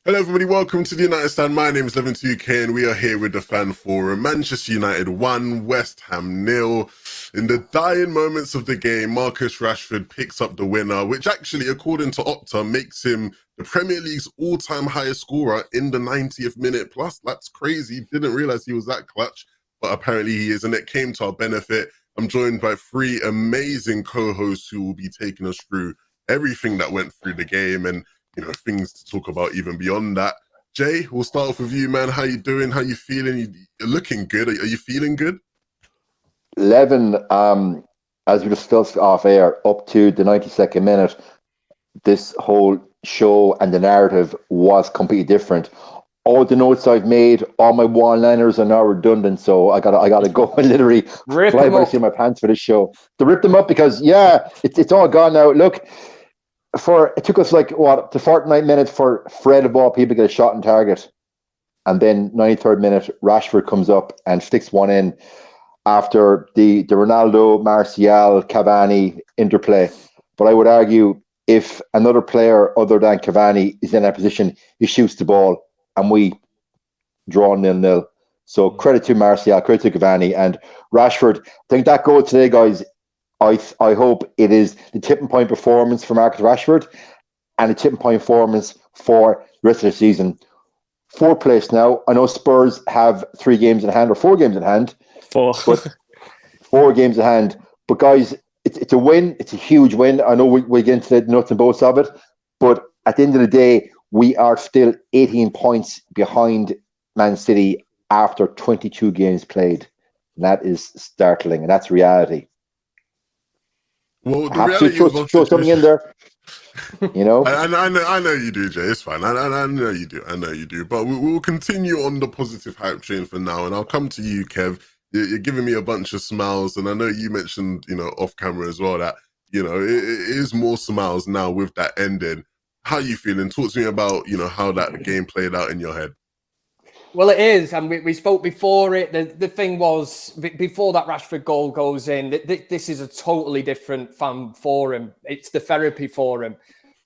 Hello everybody, welcome to the United Stand. My name is Levin2K and we are here with the fan forum. Manchester United 1, West Ham 0. In the dying moments of the game, Marcus Rashford picks up the winner, which actually, according to Opta, makes him the Premier League's all-time highest scorer in the 90th minute plus. That's crazy. Didn't realise he was that clutch, but apparently he is, and it came to our benefit. I'm joined by three amazing co-hosts who will be taking us through everything that went through the game and things to talk about even beyond that. Jay, we'll start off with you, man. How you doing? How you feeling? You're looking good. Are you feeling good? Levin, as we discussed off air, up to the 92nd minute, this whole show and the narrative was completely different. All the notes I've made, all my one-liners are now redundant, so I gotta go and literally fly by the seat of my pants for this show to rip them up because it's all gone now. Look. It took us the 49 minutes for Fred of all people to get a shot on target, and then 93rd minute Rashford comes up and sticks one in after the Ronaldo, Martial, Cavani interplay. But I would argue if another player other than Cavani is in that position, he shoots the ball and we draw 0-0. So credit to Martial, credit to Cavani and Rashford. I think that goal today, guys. I hope it is the tipping point performance for Marcus Rashford and the tipping point performance for the rest of the season. 4th place now. I know Spurs have 3 games in hand or 4 games in hand. 4. But 4 games in hand. But guys, it's a win. It's a huge win. I know we get into the nuts and bolts of it. But at the end of the day, we are still 18 points behind Man City after 22 games played. And that is startling. And that's reality. Well, the reality throw something in there, I know you do, Jay. It's fine. I know you do. I know you do. But we'll continue on the positive hype train for now, and I'll come to you, Kev. You're giving me a bunch of smiles, and I know you mentioned, off camera as well that it is more smiles now with that ending. How are you feeling? Talk to me about how that game played out in your head. Well, it is, and we spoke before it. The thing was, before that Rashford goal goes in, this is a totally different fan forum. It's the therapy forum.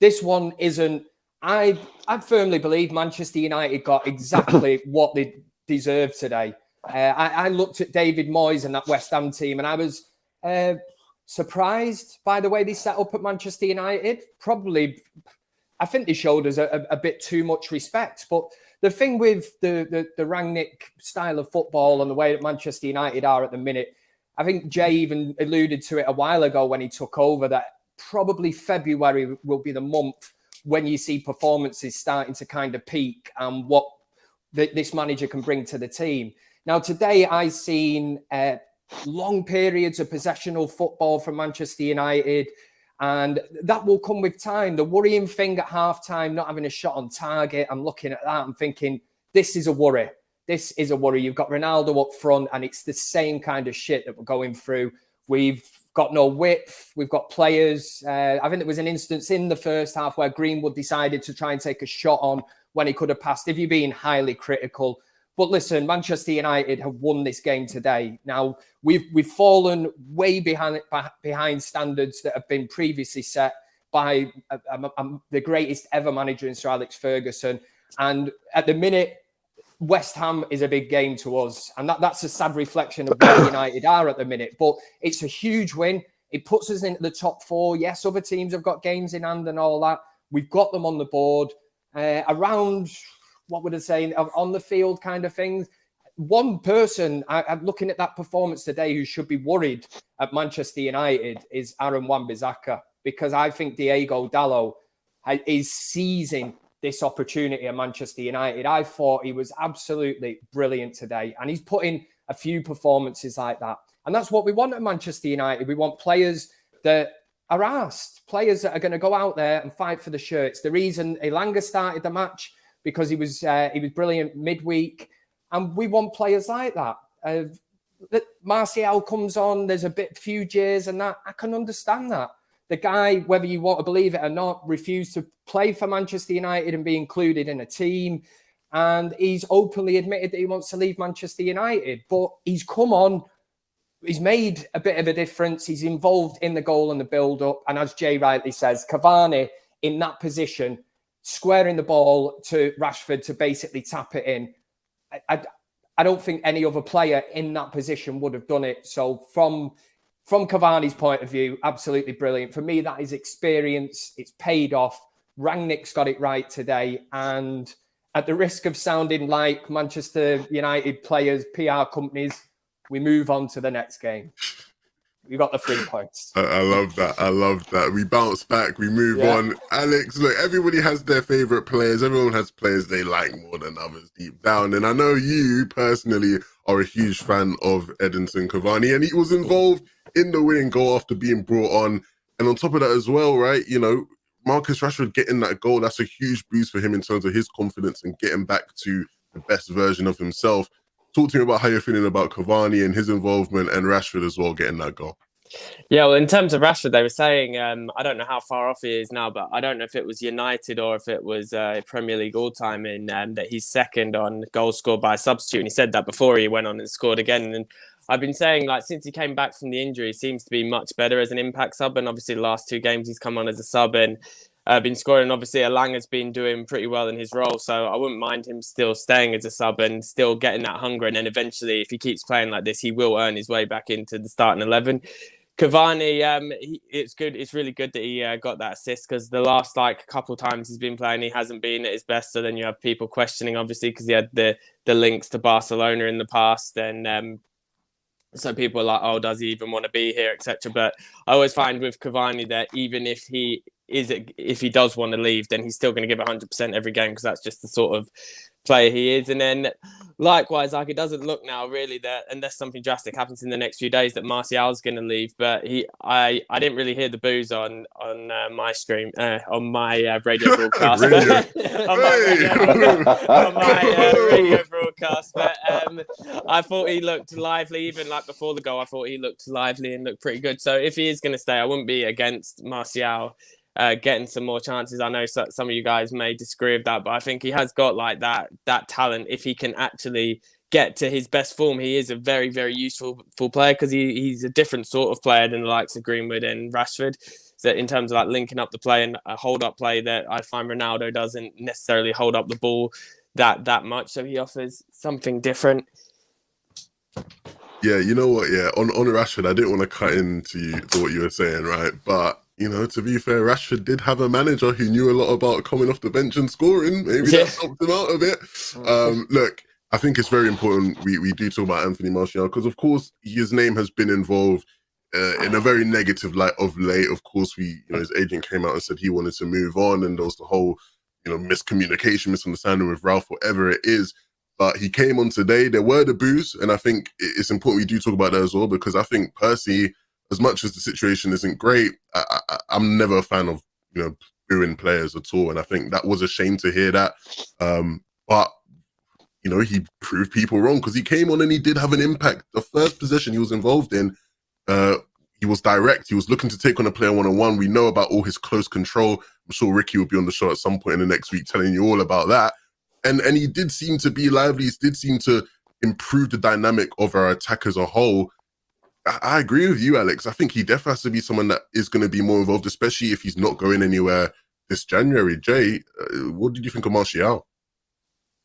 This one isn't. I firmly believe Manchester United got exactly what they deserved today. I looked at David Moyes and that West Ham team, and I was surprised by the way they set up at Manchester United. Probably, I think they showed us a bit too much respect, but. The thing with the Rangnick style of football and the way that Manchester United are at the minute, I think Jay even alluded to it a while ago when he took over, that probably February will be the month when you see performances starting to kind of peak and what this manager can bring to the team. Now, today I've seen long periods of possessional football from Manchester United, and that will come with time. The worrying thing at halftime, not having a shot on target, I'm looking at that and thinking, this is a worry. This is a worry. You've got Ronaldo up front, and it's the same kind of shit that we're going through. We've got no width. We've got players. I think there was an instance in the first half where Greenwood decided to try and take a shot on when he could have passed, if you're being highly critical. But listen, Manchester United have won this game today. Now, we've fallen way behind standards that have been previously set by the greatest ever manager in Sir Alex Ferguson. And at the minute, West Ham is a big game to us. And that's a sad reflection of where United are at the minute. But it's a huge win. It puts us into the top 4. Yes, other teams have got games in hand and all that. We've got them on the board. Around... what would I say, on the field kind of things. One person, I'm looking at that performance today, who should be worried at Manchester United is Aaron Wan-Bissaka, because I think Diogo Dalot is seizing this opportunity at Manchester United. I thought he was absolutely brilliant today, and he's put in a few performances like that. And that's what we want at Manchester United. We want players that are asked, players that are going to go out there and fight for the shirts. The reason Elanga started the match, because he was brilliant midweek, and we want players like that. Martial comes on, there's a few jeers and that. I can understand that. The guy, whether you want to believe it or not, refused to play for Manchester United and be included in a team, and he's openly admitted that he wants to leave Manchester United. But he's come on, he's made a bit of a difference. He's involved in the goal and the build-up, and as Jay rightly says, Cavani in that position squaring the ball to Rashford to basically tap it in. I don't think any other player in that position would have done it. So from Cavani's point of view, absolutely brilliant. For me, that is experience. It's paid off. Rangnick's got it right today. And at the risk of sounding like Manchester United players, PR companies, we move on to the next game. We got the 3 points. I love that. I love that. We bounce back. We move on. Alex, look, everybody has their favorite players. Everyone has players they like more than others deep down. And I know you personally are a huge fan of Edinson Cavani, and he was involved in the winning goal after being brought on. And on top of that as well, right, you know, Marcus Rashford getting that goal, that's a huge boost for him in terms of his confidence and getting back to the best version of himself. Talk to me about how you're feeling about Cavani and his involvement, and Rashford as well getting that goal. Yeah, well, in terms of Rashford, they were saying, I don't know how far off he is now, but I don't know if it was United or if it was Premier League all-time in that he's second on goals scored by a substitute. And he said that before he went on and scored again. And I've been saying, like, since he came back from the injury, he seems to be much better as an impact sub. And obviously the last 2 games he's come on as a sub and been scoring. Obviously, Elanga's been doing pretty well in his role, so I wouldn't mind him still staying as a sub and still getting that hunger. And then eventually, if he keeps playing like this, he will earn his way back into the starting 11. Cavani, it's good. It's really good that he got that assist, because the last couple times he's been playing, he hasn't been at his best. So then you have people questioning, obviously, because he had the links to Barcelona in the past, and so people are like, oh, does he even want to be here, etc. But I always find with Cavani that even if he does want to leave, then he's still going to give 100% every game, because that's just the sort of player he is. And then likewise, like, it doesn't look now really that, unless something drastic happens in the next few days, that Martial's going to leave. But I didn't really hear the boos on my stream, on my radio broadcast. on my radio broadcast. But I thought he looked lively, even like before the goal. I thought he looked lively and looked pretty good. So if he is going to stay, I wouldn't be against Martial getting some more chances. I know some of you guys may disagree with that, but I think he has got like that talent. If he can actually get to his best form, he is a very, very useful player, because he's a different sort of player than the likes of Greenwood and Rashford. So in terms of like linking up the play and a hold-up play, that I find Ronaldo doesn't necessarily hold up the ball that much. So he offers something different. Yeah, you know what? Yeah, on Rashford, I didn't want to cut into what you were saying, right? But you know, to be fair, Rashford did have a manager who knew a lot about coming off the bench and scoring. Maybe that helped him out a bit. Look, I think it's very important we do talk about Anthony Martial, because, of course, his name has been involved in a very negative light of late. Of course, his agent came out and said he wanted to move on, and there was the whole, miscommunication, misunderstanding with Ralph, whatever it is. But he came on today. There were the boos, and I think it's important we do talk about that as well, because I think Percy, as much as the situation isn't great, I'm never a fan of booing players at all, and I think that was a shame to hear that. But he proved people wrong, because he came on and he did have an impact. The first possession he was involved in, he was direct. He was looking to take on a player one-on-one. We know about all his close control. I'm sure Ricky will be on the show at some point in the next week telling you all about that. And he did seem to be lively. He did seem to improve the dynamic of our attack as a whole. I agree with you, Alex. I think he definitely has to be someone that is going to be more involved, especially if he's not going anywhere this January. Jay, what did you think of Martial?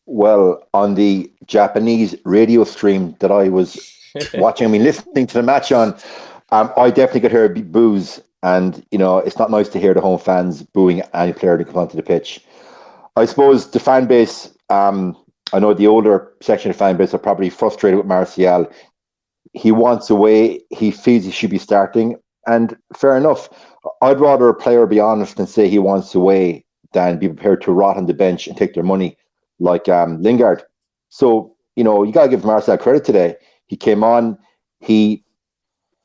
Well, on the Japanese radio stream that I was watching, listening to the match on, I definitely could hear boos. And, it's not nice to hear the home fans booing any player to come onto the pitch. I suppose the fan base, I know the older section of the fan base are probably frustrated with Martial. He wants away. He feels he should be starting. And fair enough. I'd rather a player be honest and say he wants away than be prepared to rot on the bench and take their money like Lingard. So, you got to give Martial credit today. He came on. He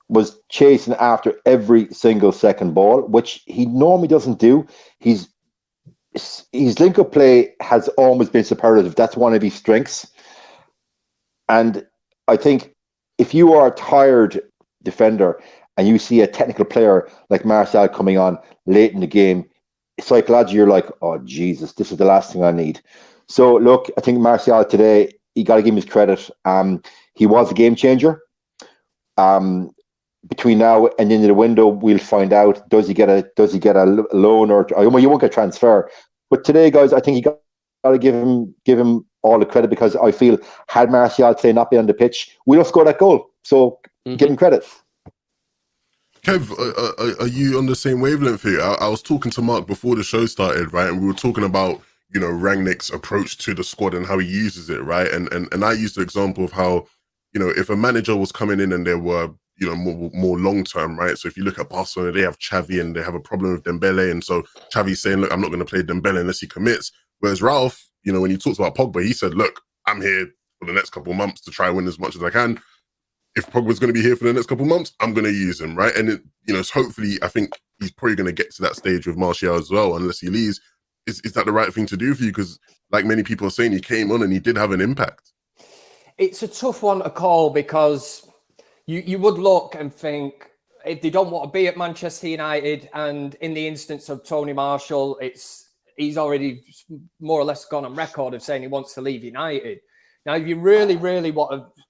was chasing after every single second ball, which he normally doesn't do. His link-up play has always been superlative. That's one of his strengths. And I think if you are a tired defender and you see a technical player like Martial coming on late in the game, psychologically you're like, oh, Jesus, this is the last thing I need. So, look, I think Martial today, you got to give him his credit. He was a game changer. Between now and the end of the window, we'll find out, does he get a loan or you won't get a transfer, But today, guys, I think you got to give him all the credit, because I feel had Martial today not been on the pitch, we'd have scored that goal. So give him credit. Kev, are you on the same wavelength here? I was talking to Mark before the show started, right? And we were talking about, you know, Rangnick's approach to the squad and how he uses it, right? And I used the example of how, you know, if a manager was coming in and there were, you know, more long term, right? So if you look at Barcelona, they have Xavi and they have a problem with Dembele, and so Xavi's saying, look, I'm not going to play Dembele unless he commits. Whereas Ralph, you know, when he talks about Pogba, he said, look, I'm here for the next couple of months to try and win as much as I can. If Pogba's going to be here for the next couple of months, I'm going to use him, right? And, you know, hopefully, I think he's probably going to get to that stage with Martial as well, unless he leaves. Is that the right thing to do for you? Because, like many people are saying, he came on and he did have an impact. It's a tough one to call, because you would look and think, if they don't want to be at Manchester United, and in the instance of Tony Marshall, he's already more or less gone on record of saying he wants to leave United. Now, if you really, really want to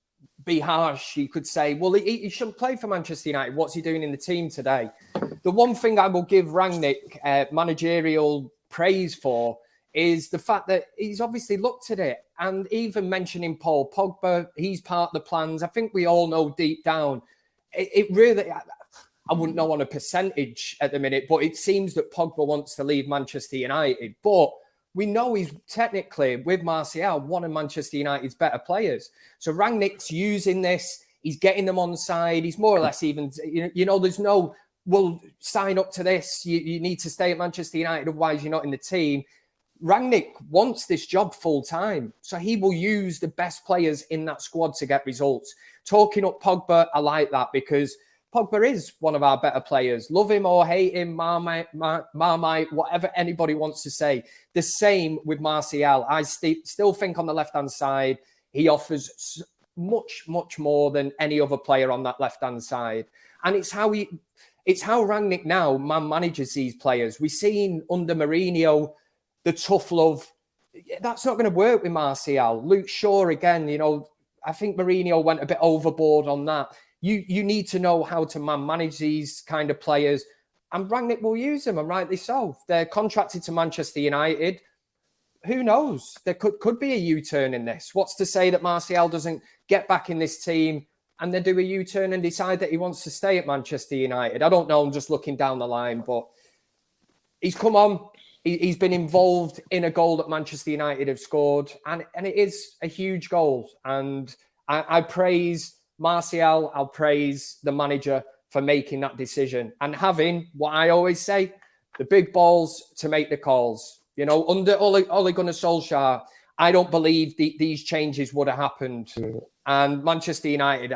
be harsh, you could say, well, he shouldn't play for Manchester United. What's he doing in the team today? The one thing I will give Rangnick managerial praise for is the fact that he's obviously looked at it, and even mentioning Paul Pogba, he's part of the plans. I think we all know deep down, it really, I wouldn't know on a percentage at the minute, but it seems that Pogba wants to leave Manchester United. But we know he's technically, with Martial, one of Manchester United's better players. So Rangnick's using this. He's getting them on side. He's more or less even, you know, there's no, well, sign up to this. You need to stay at Manchester United, otherwise you're not in the team. Rangnick wants this job full time. So he will use the best players in that squad to get results. Talking up Pogba, I like that, because Pogba is one of our better players. Love him or hate him, Marmite, whatever anybody wants to say. The same with Martial. I still think on the left-hand side, he offers much, much more than any other player on that left-hand side. And it's how Rangnick now manages these players. We've seen under Mourinho, the tough love. That's not going to work with Martial. Luke Shaw, again, you know, I think Mourinho went a bit overboard on that. You need to know how to manage these kind of players, and Rangnick will use them, and rightly so. They're contracted to Manchester United. Who knows? There could be a U-turn in this. What's to say that Martial doesn't get back in this team and then do a U-turn and decide that he wants to stay at Manchester United? I don't know. I'm just looking down the line, but he's come on. He's been involved in a goal that Manchester United have scored, and it is a huge goal. And I praise Martial, I'll praise the manager for making that decision and having, what I always say, the big balls to make the calls. You know, under Ole Gunnar Solskjaer, I don't believe these changes would have happened. And Manchester United,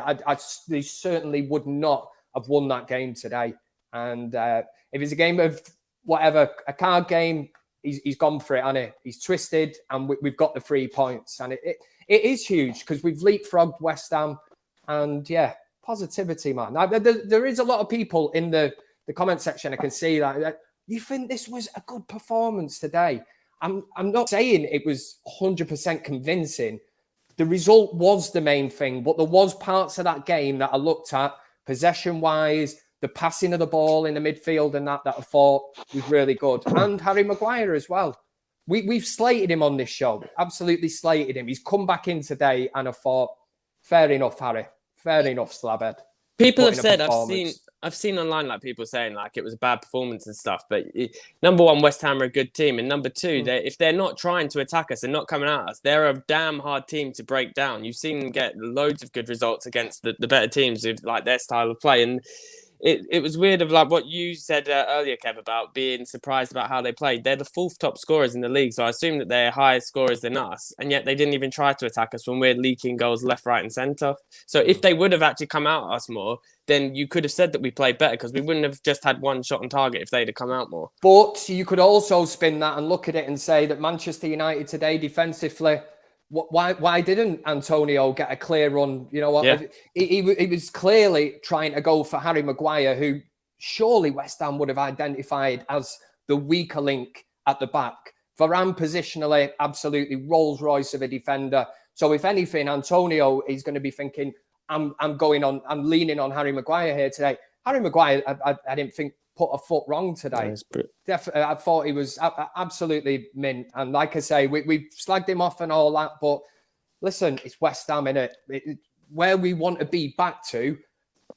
they certainly would not have won that game today. And if it's a game of whatever, a card game, he's gone for it, hasn't he? He's twisted, and we've got the 3 points. And it is huge, because we've leapfrogged West Ham. And yeah, positivity, man. Now, there is a lot of people in the comment section. I can see that you think this was a good performance today. I'm not saying it was 100% convincing. The result was the main thing, but there was parts of that game that I looked at, possession-wise, the passing of the ball in the midfield and that I thought was really good. And Harry Maguire as well. We've slated him on this show, absolutely slated him. He's come back in today, and I thought, fair enough, Harry. Fair enough, Slabhead. People have said, I've seen online, like, people saying like it was a bad performance and stuff. But number one, West Ham are a good team, and number two, if they're not trying to attack us and not coming at us, they're a damn hard team to break down. You've seen them get loads of good results against the better teams with like their style of play. And it was weird of like what you said earlier, Kev, about being surprised about how they played. They're the fourth top scorers in the league, so I assume that they're higher scorers than us, and yet they didn't even try to attack us when we're leaking goals left, right and centre. So if they would have actually come out at us more, then you could have said that we played better, because we wouldn't have just had one shot on target if they'd have come out more. But you could also spin that and look at it and say that Manchester United today defensively, why didn't Antonio get a clear run? You know what? Yeah. He was clearly trying to go for Harry Maguire, who surely West Ham would have identified as the weaker link at the back. Varane positionally, absolutely Rolls Royce of a defender. So if anything, Antonio is going to be thinking, I'm leaning on Harry Maguire here today. Harry Maguire, I didn't think put a foot wrong today. Definitely, I thought he was absolutely mint. And like I say, we slagged him off and all that. But listen, it's West Ham, innit? Where we want to be back to,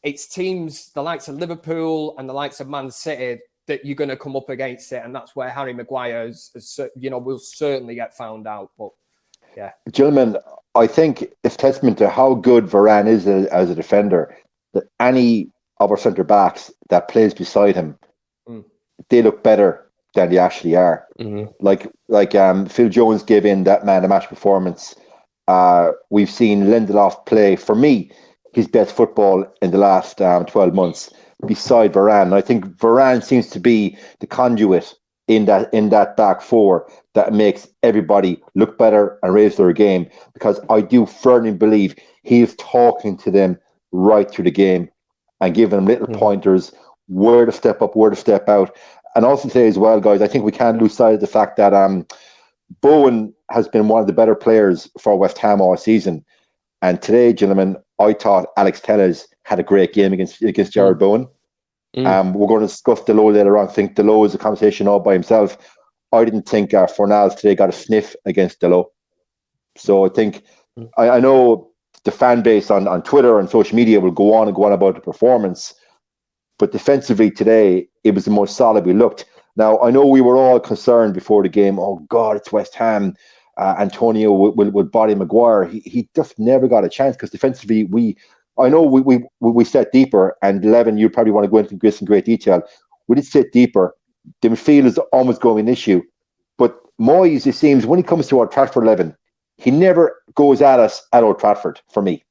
it's teams the likes of Liverpool and the likes of Man City that you're going to come up against it. And that's where Harry Maguire will certainly get found out. But yeah. Gentlemen, I think it's testament to how good Varane is as a defender that any of our centre backs that plays beside him, they look better than they actually are. Like Phil Jones gave in that man a match performance. We've seen Lindelof play, for me, his best football in the last 12 months beside Varane. I think Varane seems to be the conduit in that back four that makes everybody look better and raise their game, because I do firmly believe he is talking to them right through the game and giving them little pointers, where to step up, where to step out. And also today as well, guys, I think we can't lose sight of the fact that Bowen has been one of the better players for West Ham all season. And today, gentlemen, I thought Alex Telles had a great game against Jared Bowen. We're going to discuss Delo later on. I think Delo is a conversation all by himself. I didn't think Fornals today got a sniff against Delo. So I think, I know the fan base on Twitter and social media will go on about the performance, but defensively today, it was the most solid we looked. Now, I know we were all concerned before the game, oh God, it's West Ham. Antonio will body Maguire. He just never got a chance, because defensively, we set deeper, and Levin, you probably want to go into this in great detail. We did sit deeper. The midfield is almoys going to be an issue. But Moyes, it seems, when he comes to Old Trafford, Levin, he never goes at us at Old Trafford, for me.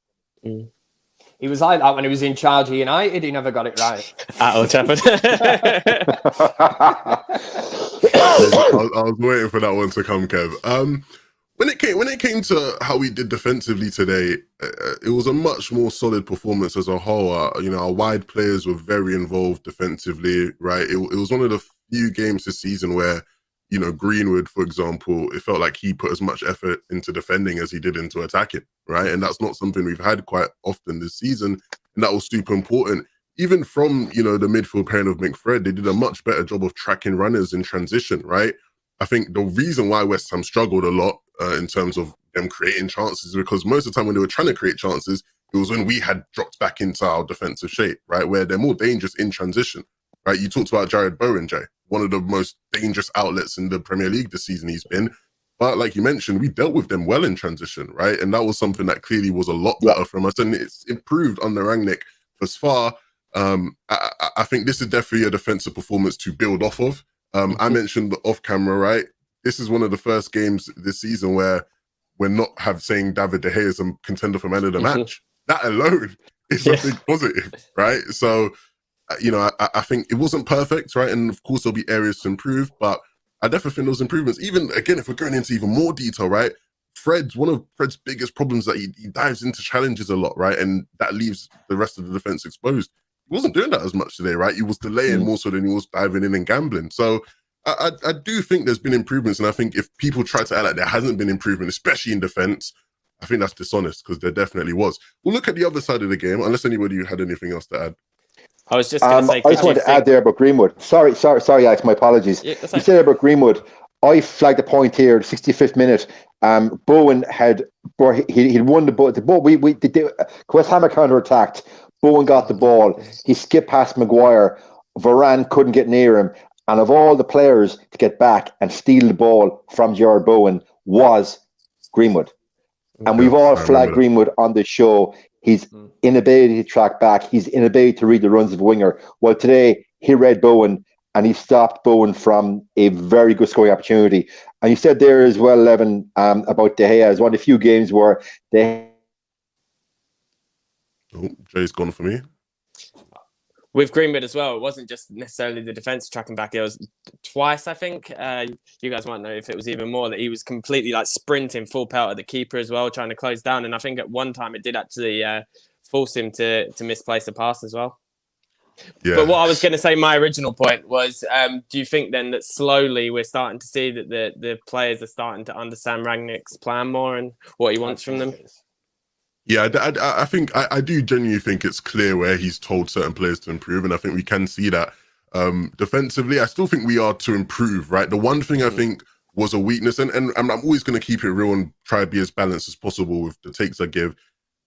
He was like that when he was in charge of United. He never got it right. At Old Trafford. I was waiting for that one to come, Kev. When it came to how we did defensively today, it was a much more solid performance as a whole. Our wide players were very involved defensively, right? It was one of the few games this season where, Greenwood, for example, it felt like he put as much effort into defending as he did into attacking, right? And that's not something we've had quite often this season, and that was super important. Even from, the midfield pairing of McFred, they did a much better job of tracking runners in transition, right? I think the reason why West Ham struggled a lot in terms of them creating chances is because most of the time when they were trying to create chances, it was when we had dropped back into our defensive shape, right? Where they're more dangerous in transition, right? You talked about Jared Bowen, Jay, one of the most dangerous outlets in the Premier League this season he's been. But like you mentioned, we dealt with them well in transition, right? And that was something that clearly was a lot better from us. And it's improved under Rangnick thus far. I think this is definitely a defensive performance to build off of. I mentioned off camera, right? This is one of the first games this season where we're not saying David De Gea is a contender for man of the match. That alone is a big positive, right? So, I think it wasn't perfect, right? And of course, there'll be areas to improve, but I definitely think those improvements, even again, if we're going into even more detail, right? One of Fred's biggest problems that he dives into challenges a lot, right? And that leaves the rest of the defense exposed. He wasn't doing that as much today, right? He was delaying more so than he was diving in and gambling. So I do think there's been improvements. And I think if people try to act like there hasn't been improvement, especially in defense, I think that's dishonest, because there definitely was. We'll look at the other side of the game, unless anybody had anything else to add. I was just going to say, I just want to add there about Greenwood. Sorry, Alex, my apologies. Yeah, you said about Greenwood. I flagged the point here, 65th minute. Bowen he'd won the ball. West Ham counter-attacked. Bowen got the ball. He skipped past Maguire. Varane couldn't get near him. And of all the players to get back and steal the ball from Jared Bowen was Greenwood. And we've all flagged Greenwood on the show. His inability to track back, his inability to read the runs of a winger. Well, today he read Bowen and he stopped Bowen from a very good scoring opportunity. And you said there as well, Levin, about De Gea as one of the few games where Jay's gone for me. With Greenwood as well, it wasn't just necessarily the defence tracking back. It was twice, I think. You guys might know if it was even more, that he was completely sprinting full pelt at the keeper as well, trying to close down. And I think at one time it did actually force him to misplace a pass as well. Yeah. But what I was going to say, my original point was, do you think then that slowly we're starting to see that the players are starting to understand Rangnick's plan more and what he wants from them? Yeah, I think I do genuinely think it's clear where he's told certain players to improve, and I think we can see that defensively. I still think we are to improve, right? The one thing I think was a weakness, and I'm always going to keep it real and try to be as balanced as possible with the takes I give.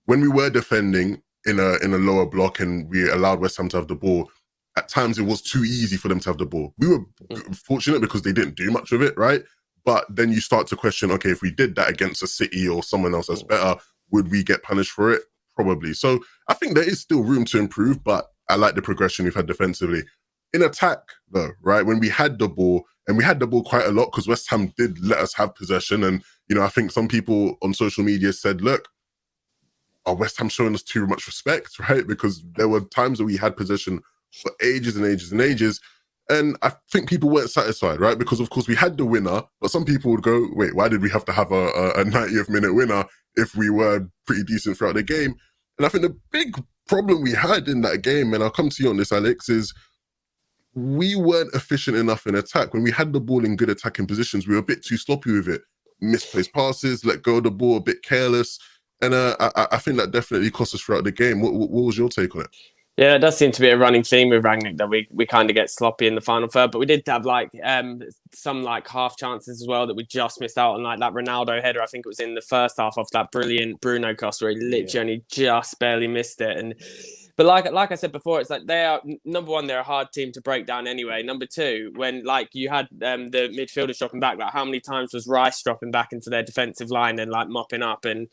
When we were defending in a lower block and we allowed West Ham to have the ball, at times it was too easy for them to have the ball. We were fortunate because they didn't do much of it, right? But then you start to question, okay, if we did that against a City or someone else that's better, would we get punished for it? Probably. So I think there is still room to improve, but I like the progression we've had defensively. In attack, though, right, when we had the ball, and we had the ball quite a lot because West Ham did let us have possession. And, you know, I think some people on social media said, look, are West Ham showing us too much respect, right? Because there were times that we had possession for ages and ages and ages. And I think people weren't satisfied, right? Because, of course, we had the winner, but some people would go, wait, why did we have to have a 90th minute winner if we were pretty decent throughout the game? And I think the big problem we had in that game, and I'll come to you on this, Alex, is we weren't efficient enough in attack. When we had the ball in good attacking positions, we were a bit too sloppy with it. Misplaced passes, let go of the ball, a bit careless. And I think that definitely cost us throughout the game. What was your take on it? Yeah, it does seem to be a running theme with Rangnick that we kind of get sloppy in the final third, but we did have like some like half chances as well that we just missed out on, like that Ronaldo header. I think it was in the first half of that brilliant Bruno cross where he literally only just barely missed it. But like I said before, it's like they are, number one, they're a hard team to break down anyway. Number two, when like you had the midfielders dropping back, like how many times was Rice dropping back into their defensive line and like mopping up? And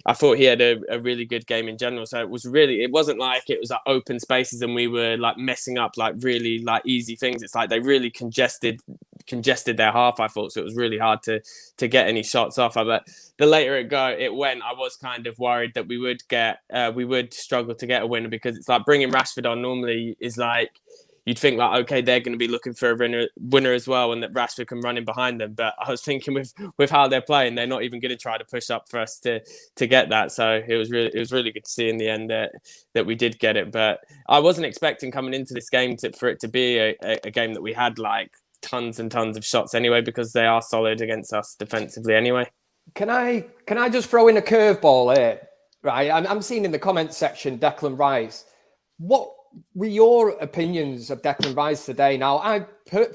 I thought he had a really good game in general. So it wasn't like it was like open spaces and we were like messing up like really like easy things. It's like they really congested their half, I thought. So it was really hard to get any shots off. But the later it went, I was kind of worried that we would struggle to get a winner, because it's like bringing Rashford on normally is like, you'd think like, okay, they're going to be looking for a winner as well, and that Rashford can run in behind them. But I was thinking with how they're playing, they're not even going to try to push up for us to get that. So it was really good to see in the end that we did get it. But I wasn't expecting coming into this game for it to be a game that we had like tons and tons of shots anyway, because they are solid against us defensively anyway. Can I just throw in a curveball here? Right, I'm seeing in the comments section Declan Rice. What were your opinions of Declan Rice today? Now,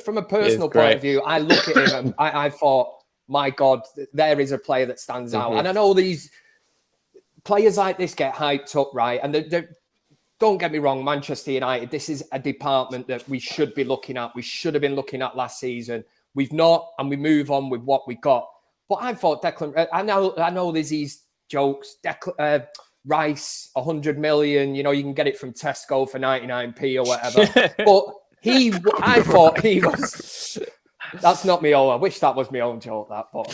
from a personal point of view, I look at him and I thought, my God, there is a player that stands out. And I know these players like this get hyped up, right? And don't get me wrong, Manchester United, this is a department that we should be looking at. We should have been looking at last season. We've not, and we move on with what we got. But I thought Declan, I know there's these jokes, Rice, 100 million, you know, you can get it from Tesco for 99p or whatever. But I thought he was, that's not my own, I wish that was my own joke, but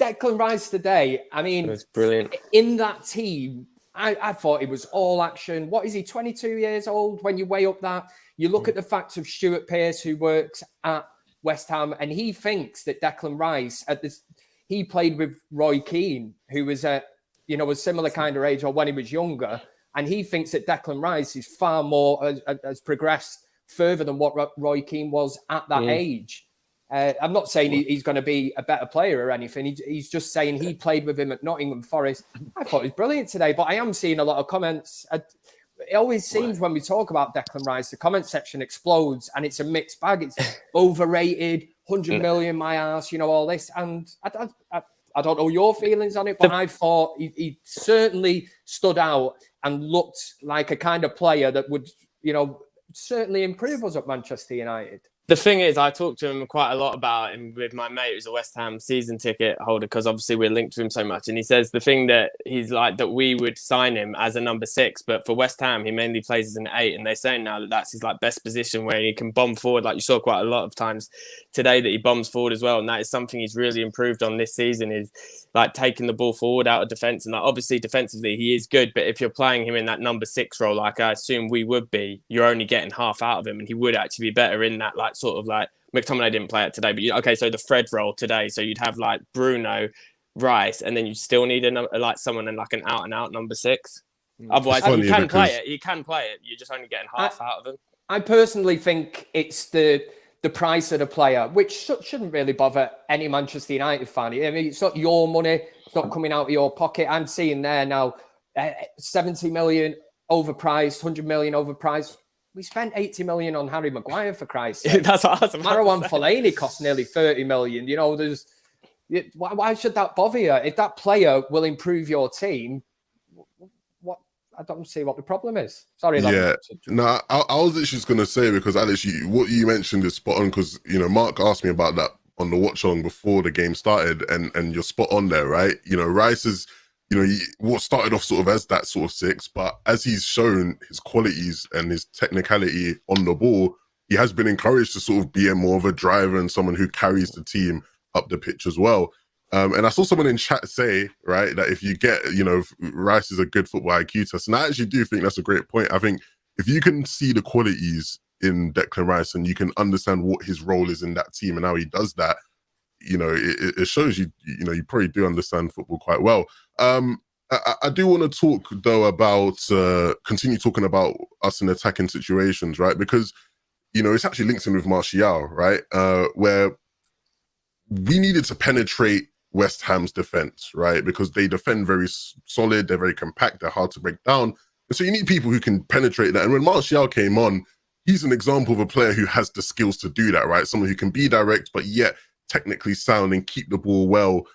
Declan Rice today, I mean, it was brilliant. In that team, I thought it was all action. What is he, 22 years old? When you weigh up that, you look at the fact of Stuart Pearce, who works at West Ham, and he thinks that Declan Rice, he played with Roy Keane, who was a similar kind of age or when he was younger, and he thinks that Declan Rice is far more, has progressed further than what Roy Keane was at that age. I'm not saying he's going to be a better player or anything. He's just saying he played with him at Nottingham Forest. I thought he was brilliant today, but I am seeing a lot of comments. It always seems when we talk about Declan Rice, the comment section explodes and it's a mixed bag. It's overrated, 100 million, my ass, you know, all this. And I don't know your feelings on it, but I thought he certainly stood out and looked like a kind of player that would, you know, certainly improve us at Manchester United. The thing is, I talked to him quite a lot about him with my mate who's a West Ham season ticket holder, because obviously we're linked to him so much. And he says the thing that he's like, that we would sign him as a number 6, but for West Ham, he mainly plays as an 8. And they're saying now that that's his like best position where he can bomb forward. Like you saw quite a lot of times today that he bombs forward as well. And that is something he's really improved on this season, is like taking the ball forward out of defence. And like, obviously defensively, he is good. But if you're playing him in that number 6 role, like I assume we would be, you're only getting half out of him. And he would actually be better in that like sort of like, McTominay didn't play it today, but so the Fred role today. So you'd have like Bruno, Rice, and then you still need someone in like an out and out number 6. Otherwise, you can play it. You can play it. You're just only getting half out of him. I personally think it's the the price of the player, which shouldn't really bother any Manchester United fan. I mean, it's not your money. It's not coming out of your pocket. I'm seeing there now 70 million overpriced, 100 million overpriced. We spent 80 million on Harry Maguire, for Christ's sake. That's what I was about Marwan to say. Fellaini cost nearly 30 million. You know, why should that bother you? If that player will improve your team, I don't see what the problem is. Sorry. Yeah, no, I was literally just going to say, because Alex, what you mentioned is spot on, because, you know, Mark asked me about that on the watch along before the game started, and you're spot on there, right? You know, Rice is, you know, what started off sort of as that sort of 6, but as he's shown his qualities and his technicality on the ball, he has been encouraged to sort of be more of a driver and someone who carries the team up the pitch as well. And I saw someone in chat say, right, that if you get, you know, Rice is a good football IQ test. And I actually do think that's a great point. I think if you can see the qualities in Declan Rice and you can understand what his role is in that team and how he does that, you know, it shows you, you know, you probably do understand football quite well. I do want to talk, though, about, continue talking about us in attacking situations, right? Because, you know, it's actually linked in with Martial, right? Where we needed to penetrate West Ham's defense, right? Because they defend very solid, they're very compact, they're hard to break down. And so you need people who can penetrate that. And when Martial came on, he's an example of a player who has the skills to do that, right? Someone who can be direct, but yet technically sound and keep the ball well,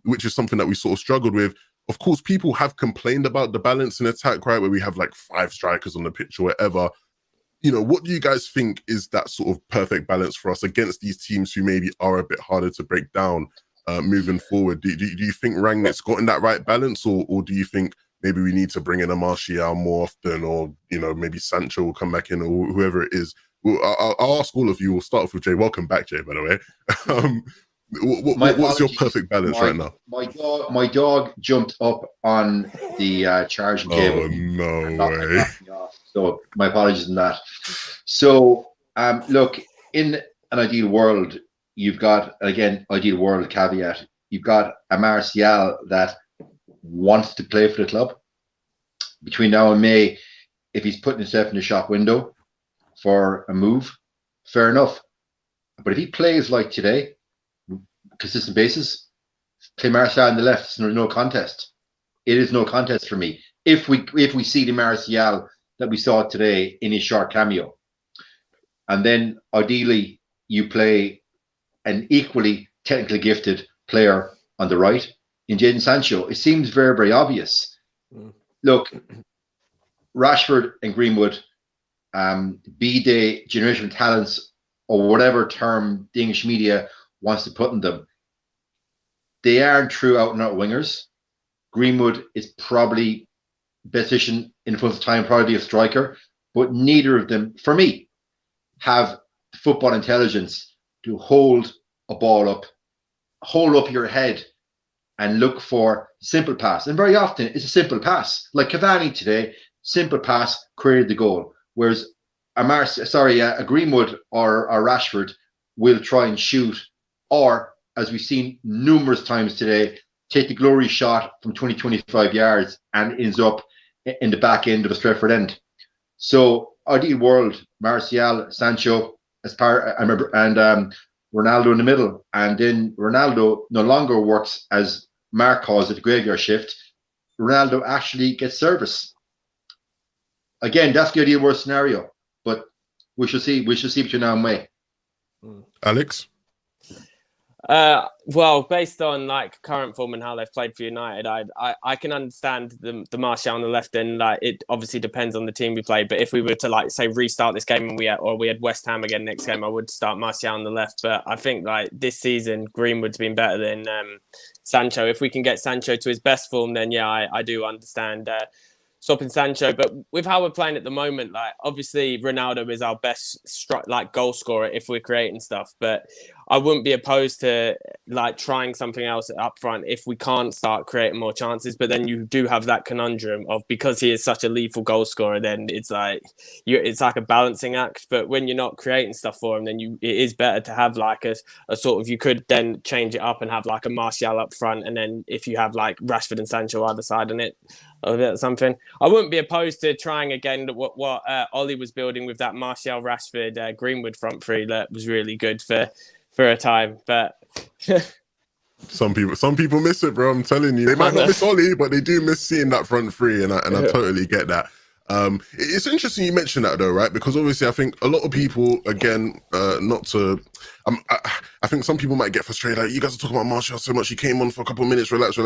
which is something that we sort of struggled with. Of course, people have complained about the balance in attack, right? Where we have like 5 strikers on the pitch or whatever. You know, what do you guys think is that sort of perfect balance for us against these teams who maybe are a bit harder to break down moving forward? Do you think Rangnick's gotten that right balance, or do you think maybe we need to bring in a Martial more often, or, you know, maybe Sancho will come back in, or whoever it is? Well, I'll ask all of you. We'll start off with Jay. Welcome back, Jay, by the way. What's your perfect balance right now? My dog jumped up on the charging cable. Oh, no way. So my apologies on that. So look, in an ideal world, you've got, again, ideal world caveat, you've got a Martial that wants to play for the club. Between now and May, if he's putting himself in the shop window for a move, fair enough. But if he plays like today, consistent basis, play Martial on the left, it's no contest. It is no contest for me. If we see the Martial that we saw today in his short cameo, and then ideally you play an equally technically gifted player on the right in Jadon Sancho, it seems very, very obvious. Look, Rashford and Greenwood, be they generational talents or whatever term the English media wants to put on them, they aren't true out and out wingers. Greenwood is probably best position in the full time, probably a striker, but neither of them, for me, have football intelligence to hold a ball up, hold up your head and look for simple pass. And very often it's a simple pass. Like Cavani today, simple pass created the goal. Whereas a Greenwood or a Rashford will try and shoot, or, as we've seen numerous times today, take the glory shot from 20-25 yards and ends up in the back end of a Stretford end. So ideal world, Martial, Sancho as part, I remember, and Ronaldo in the middle. And then Ronaldo no longer works, as Mark calls it, the graveyard shift. Ronaldo actually gets service. Again, that's the ideal world scenario, but we shall see between now and May. Alex? Well, based on like current form and how they've played for United, I can understand the Martial on the left, and like it obviously depends on the team we play. But if we were to like say restart this game and we had West Ham again next game, I would start Martial on the left. But I think like this season Greenwood's been better than Sancho. If we can get Sancho to his best form, then yeah, I do understand swapping Sancho. But with how we're playing at the moment, like obviously Ronaldo is our best goal scorer if we're creating stuff. But I wouldn't be opposed to like trying something else up front if we can't start creating more chances. But then you do have that conundrum of, because he is such a lethal goal scorer, then it's like a balancing act. But when you're not creating stuff for him, then it is better to have like a sort of, you could then change it up and have like a Martial up front, and then if you have like Rashford and Sancho either side on it, or something. I wouldn't be opposed to trying again what Ollie was building with that Martial, Rashford, Greenwood front three. That was really good for a time, but some people miss it, bro. I'm telling you, they might not miss Ollie, but they do miss seeing that front three, and I totally get that. It's interesting you mentioned that though, right? Because obviously, I think a lot of people, again, I think some people might get frustrated. Like, you guys are talking about Martial so much. He came on for a couple of minutes. Relax.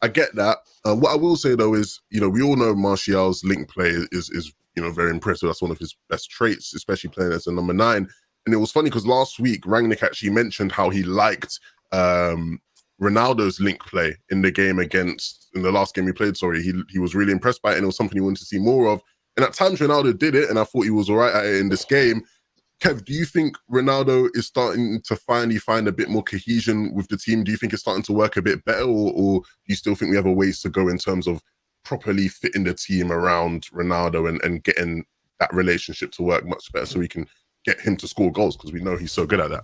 I get that. What I will say though is, we all know Martial's link play is very impressive. That's one of his best traits, especially playing as a number 9. And it was funny because last week Rangnick actually mentioned how he liked Ronaldo's link play in the last game he played. Sorry, he was really impressed by it, and it was something he wanted to see more of. And at times Ronaldo did it, and I thought he was all right at it in this game. Kev, do you think Ronaldo is starting to finally find a bit more cohesion with the team? Do you think it's starting to work a bit better, or do you still think we have a ways to go in terms of properly fitting the team around Ronaldo and getting that relationship to work much better so we can get him to score goals, because we know he's so good at that?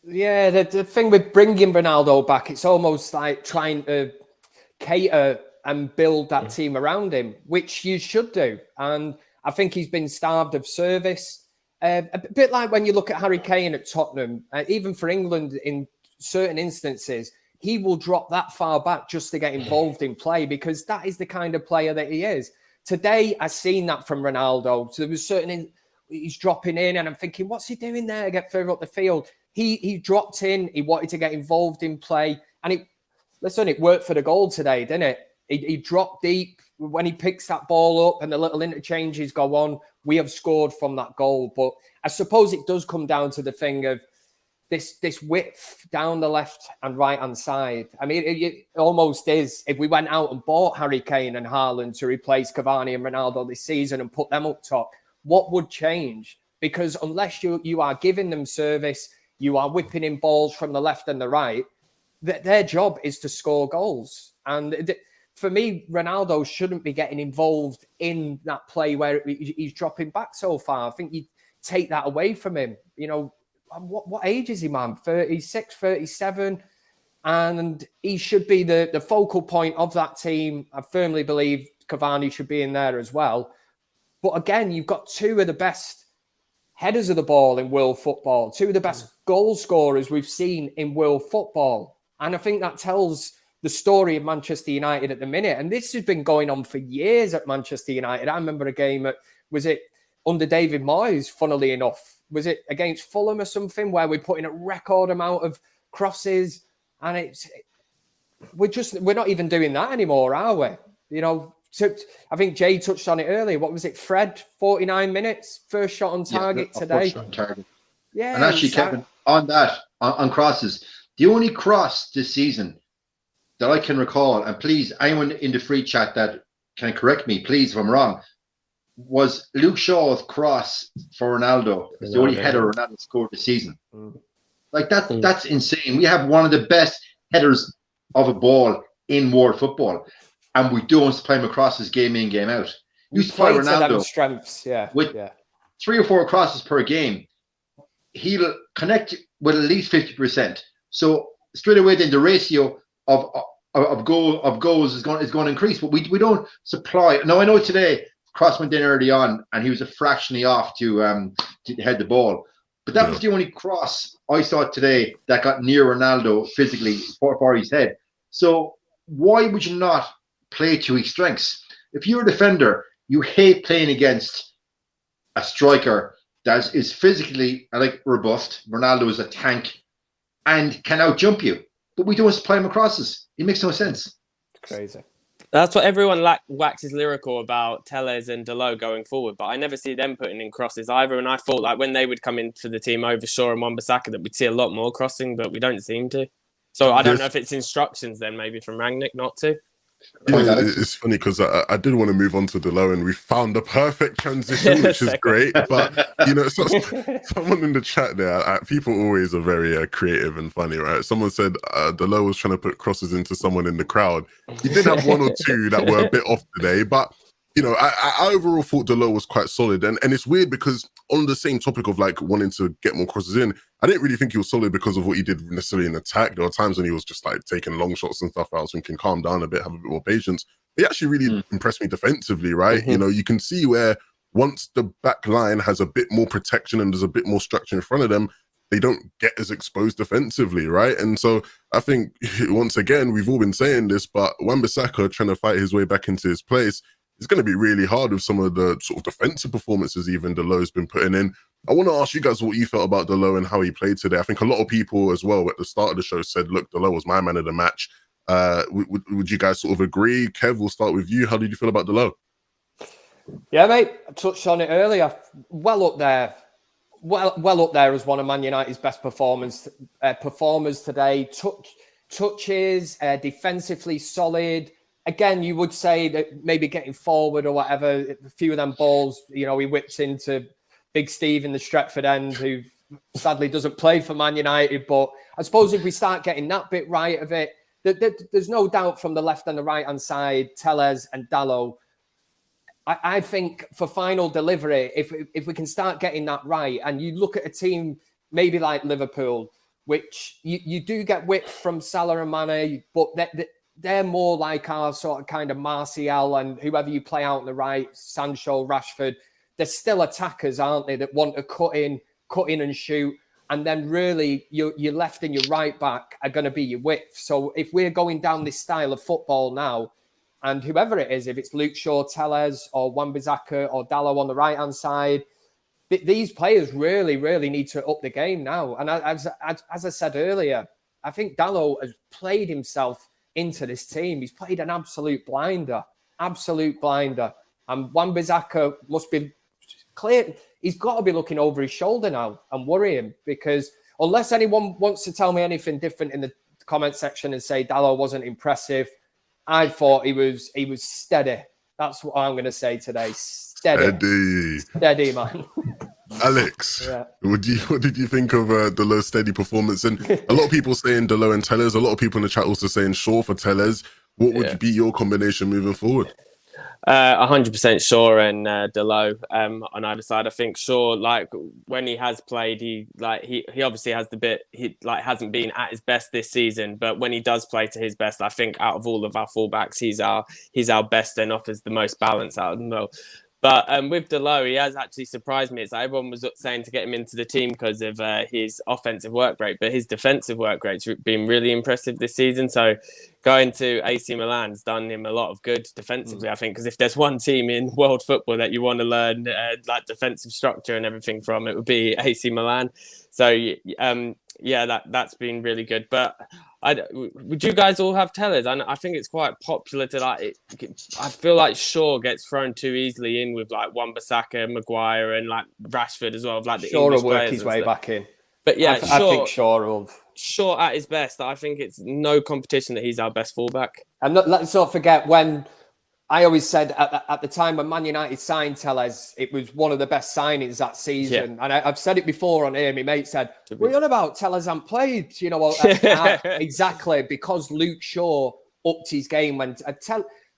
Yeah, the thing with bringing Ronaldo back, it's almost like trying to cater and build that team around him, which you should do. And I think he's been starved of service. A bit like when you look at Harry Kane at Tottenham, even for England in certain instances, he will drop that far back just to get involved in play, because that is the kind of player that he is. Today, I've seen that from Ronaldo. So there was he's dropping in, and I'm thinking, what's he doing there? Get further up the field. He dropped in. He wanted to get involved in play, and it worked for the goal today, didn't it? He dropped deep when he picks that ball up, and the little interchanges go on. We have scored from that goal, but I suppose it does come down to the thing of this width down the left and right hand side. I mean, it almost is. If we went out and bought Harry Kane and Haaland to replace Cavani and Ronaldo this season and put them up top, what would change? Because unless you are giving them service, you are whipping in balls from the left and the right, their job is to score goals. And for me, Ronaldo shouldn't be getting involved in that play where he's dropping back so far. I think you take that away from him. What age is he, man? 36, 37? And he should be the focal point of that team. I firmly believe Cavani should be in there as well. But again, you've got two of the best headers of the ball in world football, two of the best goal scorers we've seen in world football. And I think that tells the story of Manchester United at the minute. And this has been going on for years at Manchester United. I remember a game under David Moyes, funnily enough. Was it against Fulham or something, where we put in a record amount of crosses? And we're not even doing that anymore, are we? I think Jay touched on it earlier. What was it, Fred? 49 minutes, first shot on target today. First shot on target. Yeah. And actually, Kevin, on that, on crosses, the only cross this season that I can recall, and please, anyone in the free chat that can correct me, please, if I'm wrong, was Luke Shaw's cross for Ronaldo. It's the only header Ronaldo scored this season. Like that's insane. We have one of the best headers of a ball in world football, and we don't play him across his game in, game out. You play Ronaldo strengths, with 3 or 4 crosses per game. He'll connect with at least 50%. So straight away, then the ratio of goals is going to increase. But we don't supply. Now I know today Cross went in early on, and he was a fractionally off to head the ball. But that was the only cross I saw today that got near Ronaldo physically for his head. So why would you not play to his strengths? If you're a defender, you hate playing against a striker that is physically robust. Ronaldo is a tank and can outjump you. But we don't play him crosses. It makes no sense. Crazy. That's what everyone waxes lyrical about Telles and Dalot going forward, but I never see them putting in crosses either. And I thought when they would come into the team over Shaw and Wan-Bissaka that we'd see a lot more crossing, but we don't seem to. So I don't know if it's instructions then maybe from Rangnick not to. Yeah, Alex. it's funny because I did want to move on to Delo, and we found the perfect transition, which is great. But someone in the chat there, people always are very creative and funny, right? Someone said Delo was trying to put crosses into someone in the crowd. He did have one or two that were a bit off today, but I overall thought Delo was quite solid, and it's weird because on the same topic of like wanting to get more crosses in, I didn't really think he was solid because of what he did necessarily in attack. There were times when he was just like taking long shots and stuff. I was thinking, calm down a bit, have a bit more patience. He actually really impressed me defensively, right? You can see where once the back line has a bit more protection and there's a bit more structure in front of them, they don't get as exposed defensively, right? And so I think once again, we've all been saying this, but Wan-Bissaka trying to fight his way back into his place, it's going to be really hard with some of the sort of defensive performances even Delo's been putting in. I want to ask you guys what you felt about Delo and how he played today. I think a lot of people as well at the start of the show said, look, Delo was my man of the match. Would you guys sort of agree? Kev, we'll start with you. How did you feel about Delo? Yeah, mate, I touched on it earlier. Well up there. Well up there as one of Man United's best performers today. Touches, defensively solid. Again, you would say that maybe getting forward or whatever, a few of them balls, he whips into Big Steve in the Stretford end, who sadly doesn't play for Man United. But I suppose if we start getting that bit right of it, there's no doubt from the left and the right-hand side, Telles and Dalot. I think for final delivery, if we can start getting that right, and you look at a team maybe like Liverpool, which you do get width from Salah and Mane, but they're more like our sort of kind of Martial and whoever you play out on the right, Sancho, Rashford. They're still attackers, aren't they, that want to cut in and shoot. And then really your left and your right back are going to be your width. So if we're going down this style of football now, and whoever it is, if it's Luke Shaw, Telles, or Wan-Bissaka, or Dalot on the right-hand side, these players really, really need to up the game now. And as I said earlier, I think Dalot has played himself into this team. He's played an absolute blinder. And Wan-Bissaka must be clear. He's got to be looking over his shoulder now and worrying, because unless anyone wants to tell me anything different in the comment section and say Dalot wasn't impressive, I thought he was steady. That's what I'm going to say today. Steady, man. Alex, what did you think of Delo's steady performance? And a lot of people saying Delo and Telles. A lot of people in the chat also saying Shaw for Telles. What would be your combination moving forward? 100% Shaw and Delo on either side. I think Shaw, like when he has played, he obviously has the bit. He hasn't been at his best this season, but when he does play to his best, I think out of all of our fullbacks, he's our best and offers the most balance out of them all. But with Delo, he has actually surprised me. It's like everyone was saying to get him into the team because of his offensive work rate, but his defensive work rate's been really impressive this season. So going to AC Milan's done him a lot of good defensively, I think, because if there's one team in world football that you want to learn like defensive structure and everything from, it would be AC Milan. So that's been really good. But would you guys all have Telles? I think it's quite popular to I feel like Shaw gets thrown too easily in with like Wan-Bissaka, Maguire, and like Rashford as well. Like the Shaw English will work players his way back in. But yeah, I think Shaw will. Shaw at his best. I think it's no competition that he's our best fullback. And let's not forget when I always said at the time when Man United signed Telles, it was one of the best signings that season. Yeah. And I've said it before on here. My mate said, "What are you on about? Telles hasn't played." Exactly, because Luke Shaw upped his game. When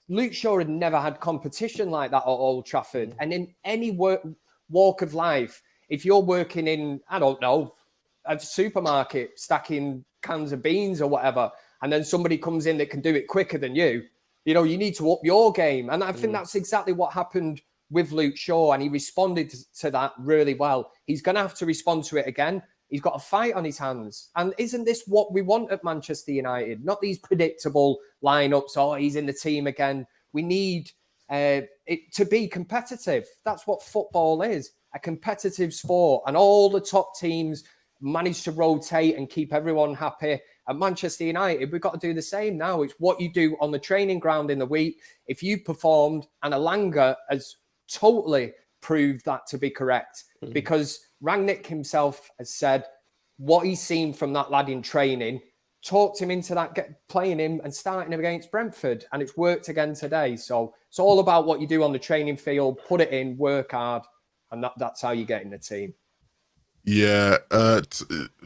Luke Shaw had never had competition like that at Old Trafford. And in any walk of life, if you're working in, I don't know, a supermarket stacking cans of beans or whatever, and then somebody comes in that can do it quicker than you, you need to up your game. And I think that's exactly what happened with Luke Shaw, and he responded to that really well. He's going to have to respond to it again. He's got a fight on his hands. And isn't this what we want at Manchester United? Not these predictable lineups, he's in the team again. We need it to be competitive. That's what football is, a competitive sport. And all the top teams manage to rotate and keep everyone happy. At Manchester United, we've got to do the same now. It's what you do on the training ground in the week. If you performed, and Alanga has totally proved that to be correct, because Rangnick himself has said what he's seen from that lad in training talked him into playing him and starting him against Brentford, and it's worked again today. So it's all about what you do on the training field, put it in, work hard, and that's how you get in the team. Yeah,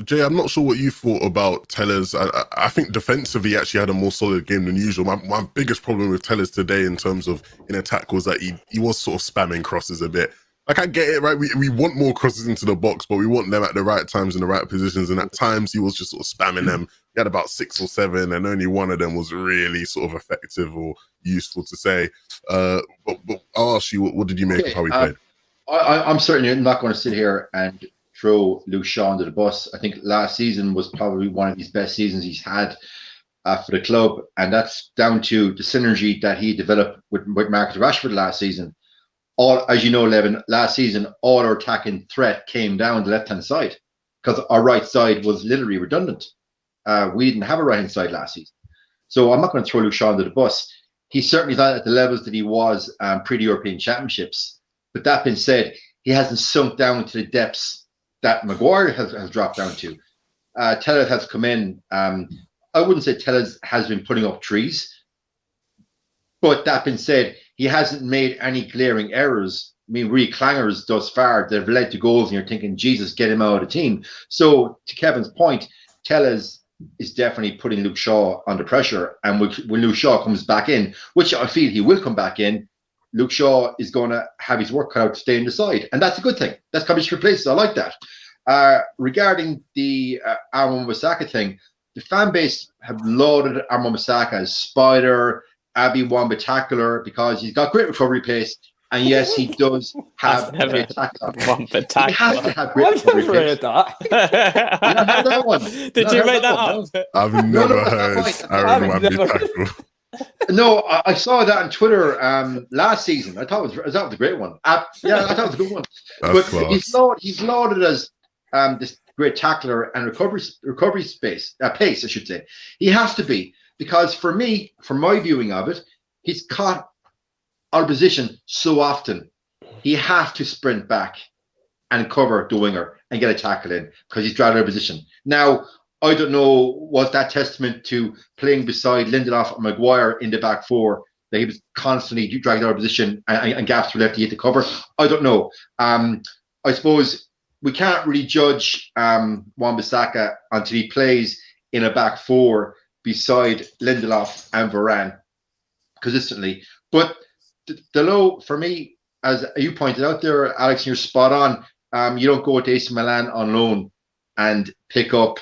Jay, I'm not sure what you thought about Tellers. I think defensively he actually had a more solid game than usual. My biggest problem with Tellers today in terms of in attack was that he was sort of spamming crosses a bit. Like, I get it, right? We want more crosses into the box, but we want them at the right times in the right positions. And at times he was just sort of spamming them. He had about 6 or 7, and only one of them was really sort of effective or useful to say. But I'll ask you, what did you make of how he played? I'm certainly not going to sit here and throw Luke Shaw under the bus. I think last season was probably one of his best seasons he's had for the club, and that's down to the synergy that he developed with Marcus Rashford last season. As you know, Levin, last season, all our attacking threat came down the left-hand side because our right side was literally redundant. We didn't have a right-hand side last season. So I'm not going to throw Luke Shaw under the bus. He's certainly not at the levels that he was pre-European Championships. But that being said, he hasn't sunk down to the depths that Maguire has dropped down to. Tellez has come in. I wouldn't say Tellez has been putting up trees. But that being said, he hasn't made any glaring errors. I mean, really clangers thus far that have led to goals, and you're thinking, Jesus, get him out of the team. So, to Kevin's point, Tellez is definitely putting Luke Shaw under pressure. And when Luke Shaw comes back in, which I feel he will come back in, Luke Shaw is going to have his work cut out to stay in the side. And that's a good thing. That's coming to replace it. I like that. Regarding the Aaron Wan-Bissaka thing, the fan base have lauded Aaron Wan-Bissaka as Spider, Abby Wan-Bissaka, because he's got great recovery pace. And yes, he does have great tackle. He has to have great recovery pace. I've never heard that one. Did you make that up? I've never heard Aaron Wan-Bissaka. No, I saw that on Twitter last season. I thought it was a great one. Yeah, I thought it was a good one. But he's lauded as this great tackler and recovery pace, I should say. He has to be, because for me, from my viewing of it, he's caught out of position so often. He has to sprint back and cover the winger and get a tackle in because he's dragged out of position. Now, I don't know, was that testament to playing beside Lindelof and Maguire in the back four, that he was constantly dragged out of position and gaps were left to hit the cover? I don't know. I suppose we can't really judge Wan-Bissaka until he plays in a back four beside Lindelof and Varane consistently. But the low, for me, as you pointed out there, Alex, you're spot on. You don't go to AC Milan on loan and pick up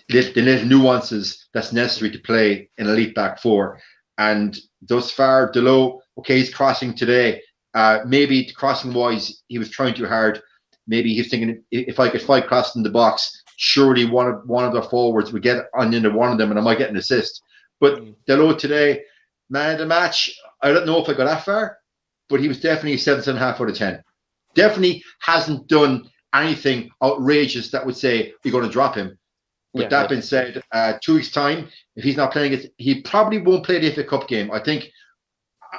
the little nuances that's necessary to play in elite back four. And thus far, Delo, okay, he's crossing today. Maybe crossing wise, he was trying too hard. Maybe he's thinking, if I cross in the box, surely one of the forwards would get on into one of them and I might get an assist. But Delo today, man of the match, I don't know if I got that far, but he was definitely 7.5 out of 10. Definitely hasn't done anything outrageous that would say you're going to drop him. But that being said, 2 weeks' time, if he's not playing it, he probably won't play the FA Cup game. I think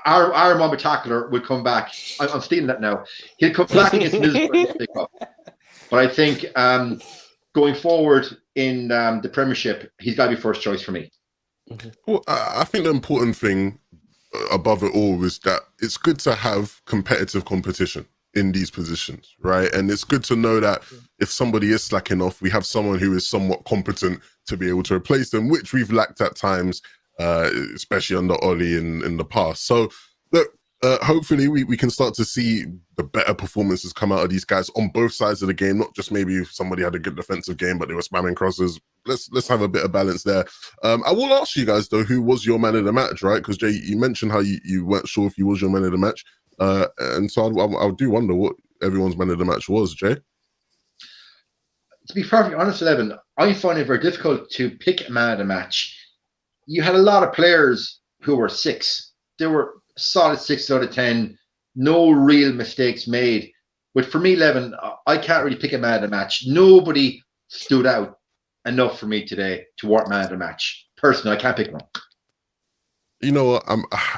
our Wan-Bissaka will come back. I'm stealing that now. He'll come back against Middlesbrough in the FA Cup. But I think going forward in the Premiership, he's got to be first choice for me. Well, I think the important thing above it all is that it's good to have competitive competition in these positions, right? And it's good to know that if somebody is slacking off, we have someone who is somewhat competent to be able to replace them, which we've lacked at times, especially under Oli in the past. So look, hopefully we can start to see the better performances come out of these guys on both sides of the game, not just maybe if somebody had a good defensive game, but they were spamming crosses. Let's have a bit of balance there. I will ask you guys, though, who was your man of the match, right? Because, Jay, you mentioned how you weren't sure if he was your man of the match. And so I do wonder what everyone's man of the match was, Jay. To be perfectly honest, Levin, I find it very difficult to pick a man of the match. You had a lot of players who were 6. They were solid 6 out of 10. No real mistakes made. But for me, Levin, I can't really pick a man of the match. Nobody stood out enough for me today to warrant man of the match. Personally, I can't pick one. You know what?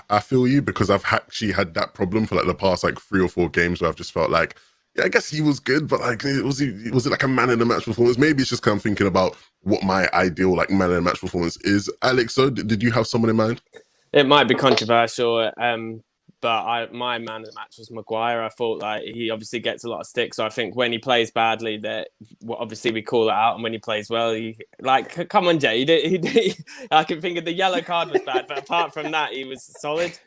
I feel you, because I've actually had that problem for like the past like 3 or 4 games where I've just felt like, yeah, I guess he was good, but like, was it like a man in the match performance? Maybe it's just because I'm thinking about what my ideal like man of the match performance is. Alex, so did you have someone in mind? It might be controversial, but my man of the match was Maguire. I thought like he obviously gets a lot of stick, so I think when he plays badly, that obviously we call it out, and when he plays well, come on, Jay, I can think of the yellow card was bad, but apart from that, he was solid.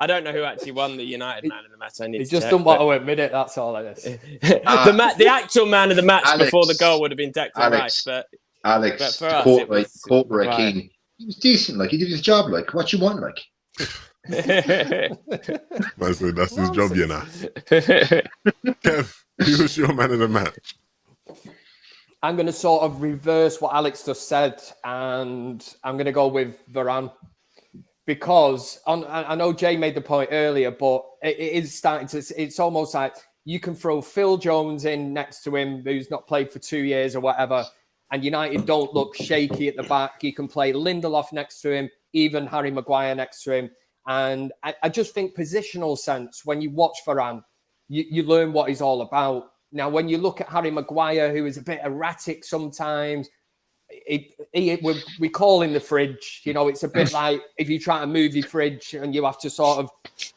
I don't know who actually won the United man of the match. I need He to just check, don't want to admit it. That's all it is. The actual man of the match Alex, before the goal would have been Declan Rice, but for us, quote King, he was decent. Like he did his job. Like what you want, like. That's his job, you know. Kev, who was your man of the match? I'm going to sort of reverse what Alex just said, and I'm going to go with Varane. Because I know Jay made the point earlier, but it is starting to. It's almost like you can throw Phil Jones in next to him, who's not played for 2 years or whatever, and United don't look shaky at the back. You can play Lindelof next to him, even Harry Maguire next to him, and I just think positional sense. When you watch Varane, you learn what he's all about. Now, when you look at Harry Maguire, who is a bit erratic sometimes. We call him the fridge. You know, it's a bit like if you try to move your fridge and you have to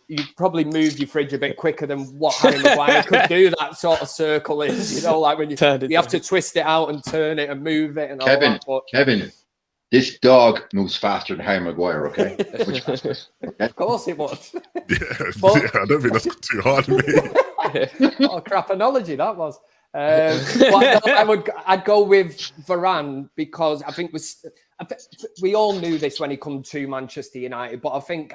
you probably move your fridge a bit quicker than what Harry Maguire could do. That sort of circle is, you know, like when you have to twist it out and turn it and move it and all that. But Kevin, this dog moves faster than Harry Maguire. Okay, of course it was. I don't think that's too hard to me. What a crap analogy that was. I'd go with Varane because I think we all knew this when he come to Manchester United, but I think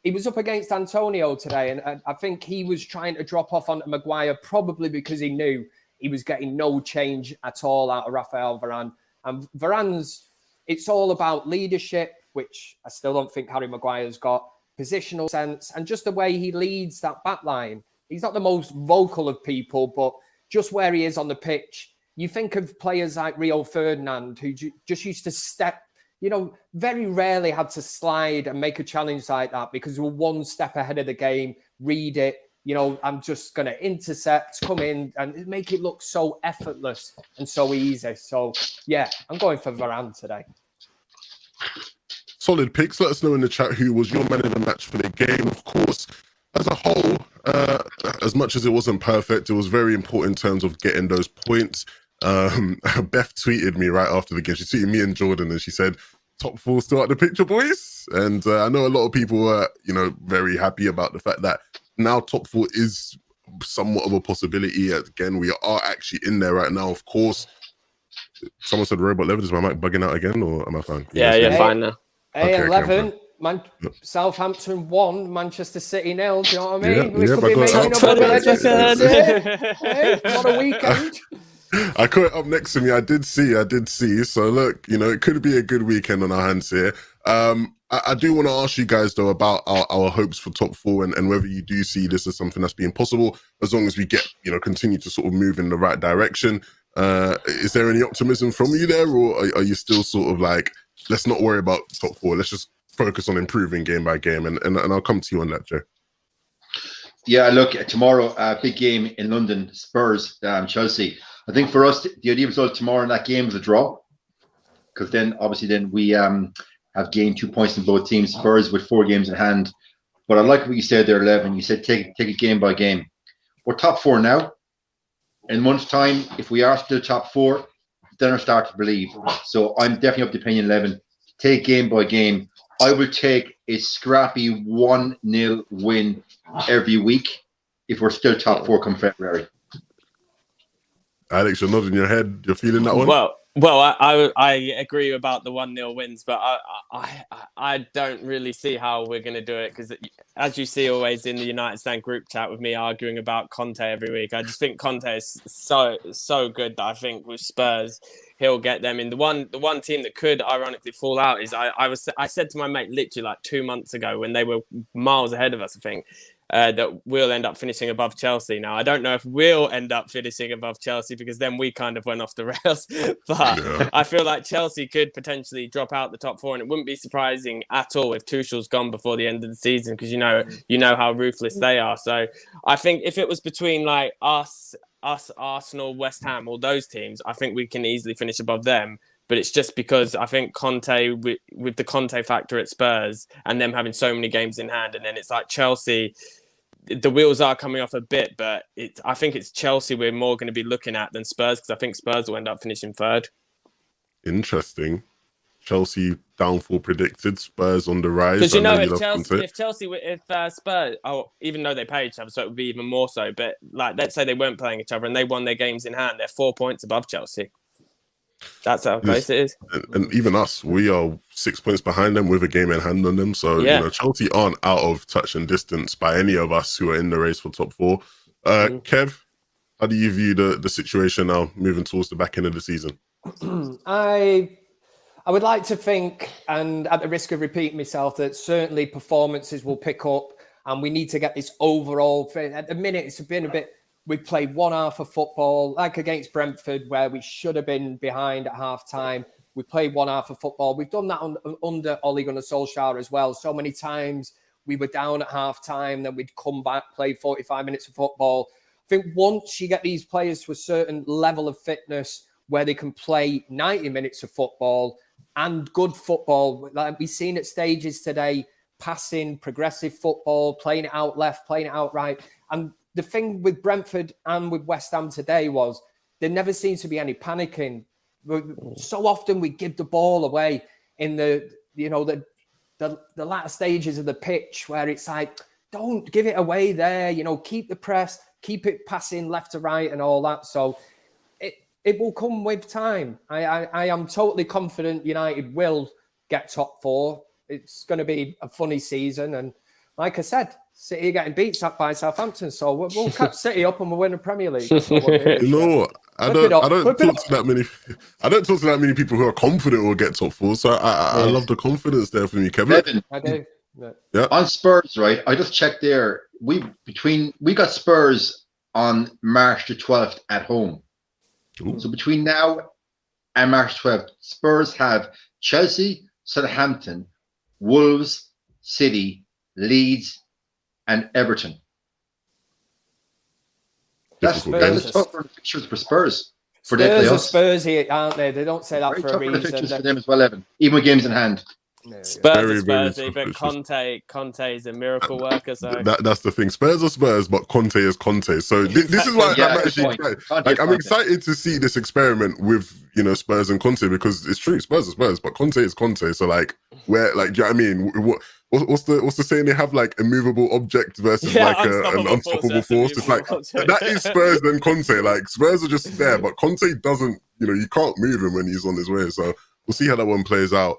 he was up against Antonio today, and I think he was trying to drop off onto Maguire probably because he knew he was getting no change at all out of Rafael Varane. And it's all about leadership, which I still don't think Harry Maguire's got, positional sense, and just the way he leads that back line. He's not the most vocal of people, but just where he is on the pitch, you think of players like Rio Ferdinand, who just used to step, very rarely had to slide and make a challenge like that because we were one step ahead of the game, read it, I'm just going to intercept, come in and make it look so effortless and so easy. So, yeah, I'm going for Varane today. Solid picks. Let us know in the chat who was your man of the match for the game. Of course, as a whole, as much as it wasn't perfect, it was very important in terms of getting those points. Beth tweeted me right after the game. She tweeted me and Jordan, and she said, "Top four still out the picture, boys." And I know a lot of people were, very happy about the fact that now top four is somewhat of a possibility. Again, we are actually in there right now. Of course, someone said robot level. Is my mic bugging out again, or am I fine? Yeah, you're fine now. A11. Southampton 1, Manchester City 0. Do you know what I mean? Yeah, What a weekend. I caught it up next to me. I did see. So look, it could be a good weekend on our hands here. I do want to ask you guys though about our hopes for top four and whether you do see this as something that's being possible as long as we get, continue to sort of move in the right direction. Is there any optimism from you there, or are you still sort of like, let's not worry about top four, let's just focus on improving game by game, and I'll come to you on that, Joe. Yeah, look, tomorrow, big game in London, Spurs, Chelsea. I think for us, the ideal result tomorrow in that game is a draw, because then obviously we have gained 2 points in both teams. Spurs with 4 games in hand. But I like what you said there, 11. You said take it game by game. We're top 4 now. In month's time, if we are still top 4, then I start to believe. So I'm definitely of the opinion, 11. Take game by game. I will take a scrappy 1-0 win every week if we're still top 4 come February. Alex, you're nodding your head. You're feeling that one? Well, I agree about the 1-0 wins, but I don't really see how we're going to do it because, as you see always in the United Stand group chat with me arguing about Conte every week, I just think Conte is so good that I think with Spurs he'll get them in. The one team that could ironically fall out is I said to my mate literally like 2 months ago when they were miles ahead of us, I think. That we'll end up finishing above Chelsea. Now, I don't know if we'll end up finishing above Chelsea because then we kind of went off the rails. But yeah. I feel like Chelsea could potentially drop out the top 4, and it wouldn't be surprising at all if Tuchel's gone before the end of the season because you know how ruthless they are. So I think if it was between like us us, Arsenal, West Ham, all those teams, I think we can easily finish above them. But it's just because I think Conte, with the Conte factor at Spurs and them having so many games in hand, and then it's like Chelsea, the wheels are coming off a bit, but I think it's Chelsea we're more going to be looking at than Spurs, because I think Spurs will end up finishing third. Interesting. Chelsea downfall predicted, Spurs on the rise. Because if Spurs, even though they play each other, so it would be even more so. But like, let's say they weren't playing each other and they won their games in hand, they're 4 points above Chelsea. That's how close it is. And even us, we are 6 points behind them with a game in hand on them. So Chelsea aren't out of touch and distance by any of us who are in the race for top four. Kev, how do you view the situation now, moving towards the back end of the season? I would like to think, and at the risk of repeating myself, that certainly performances will pick up, and we need to get this overall. At the minute, it's been a bit. We played one half of football, like against Brentford, where we should have been behind at half time. We played one half of football. We've done that under Ole Gunnar Solskjaer as well. So many times we were down at half time, then we'd come back, play 45 minutes of football. I think once you get these players to a certain level of fitness where they can play 90 minutes of football and good football, like we've seen at stages today, passing, progressive football, playing it out left, playing it out right. And the thing with Brentford and with West Ham today was there never seems to be any panicking. So often we give the ball away in the latter stages of the pitch where it's like, don't give it away there, keep the press, keep it passing left to right and all that. So it will come with time. I am totally confident United will get top four. It's going to be a funny season. And like I said, City getting beat by Southampton. So we'll catch City up and we'll win the Premier League. I don't talk to that many people who are confident we'll get top four. So I love the confidence there from you, Kevin. I do. Yeah. On Spurs, right? I just checked there. We got Spurs on March the 12th at home. Ooh. So between now and March 12th, Spurs have Chelsea, Southampton, Wolves, City, Leeds, and Everton. That's tougher fixtures for Spurs. Spurs are Spursy, aren't they? They don't say that for a reason. Fixtures for them as well, Evan. Even with games in hand. Spurs are Spursy, but Conte is a miracle worker. So that's the thing. Spurs are Spurs, but Conte is Conte. So this is why I'm actually I'm excited to see this experiment with Spurs and Conte, because it's true. Spurs are Spurs, but Conte is Conte. So do you know what I mean? What's the saying they have, like immovable object versus an unstoppable force? It's like that is Spurs than Conte. Like Spurs are just there, but Conte doesn't. You can't move him when he's on his way. So we'll see how that one plays out.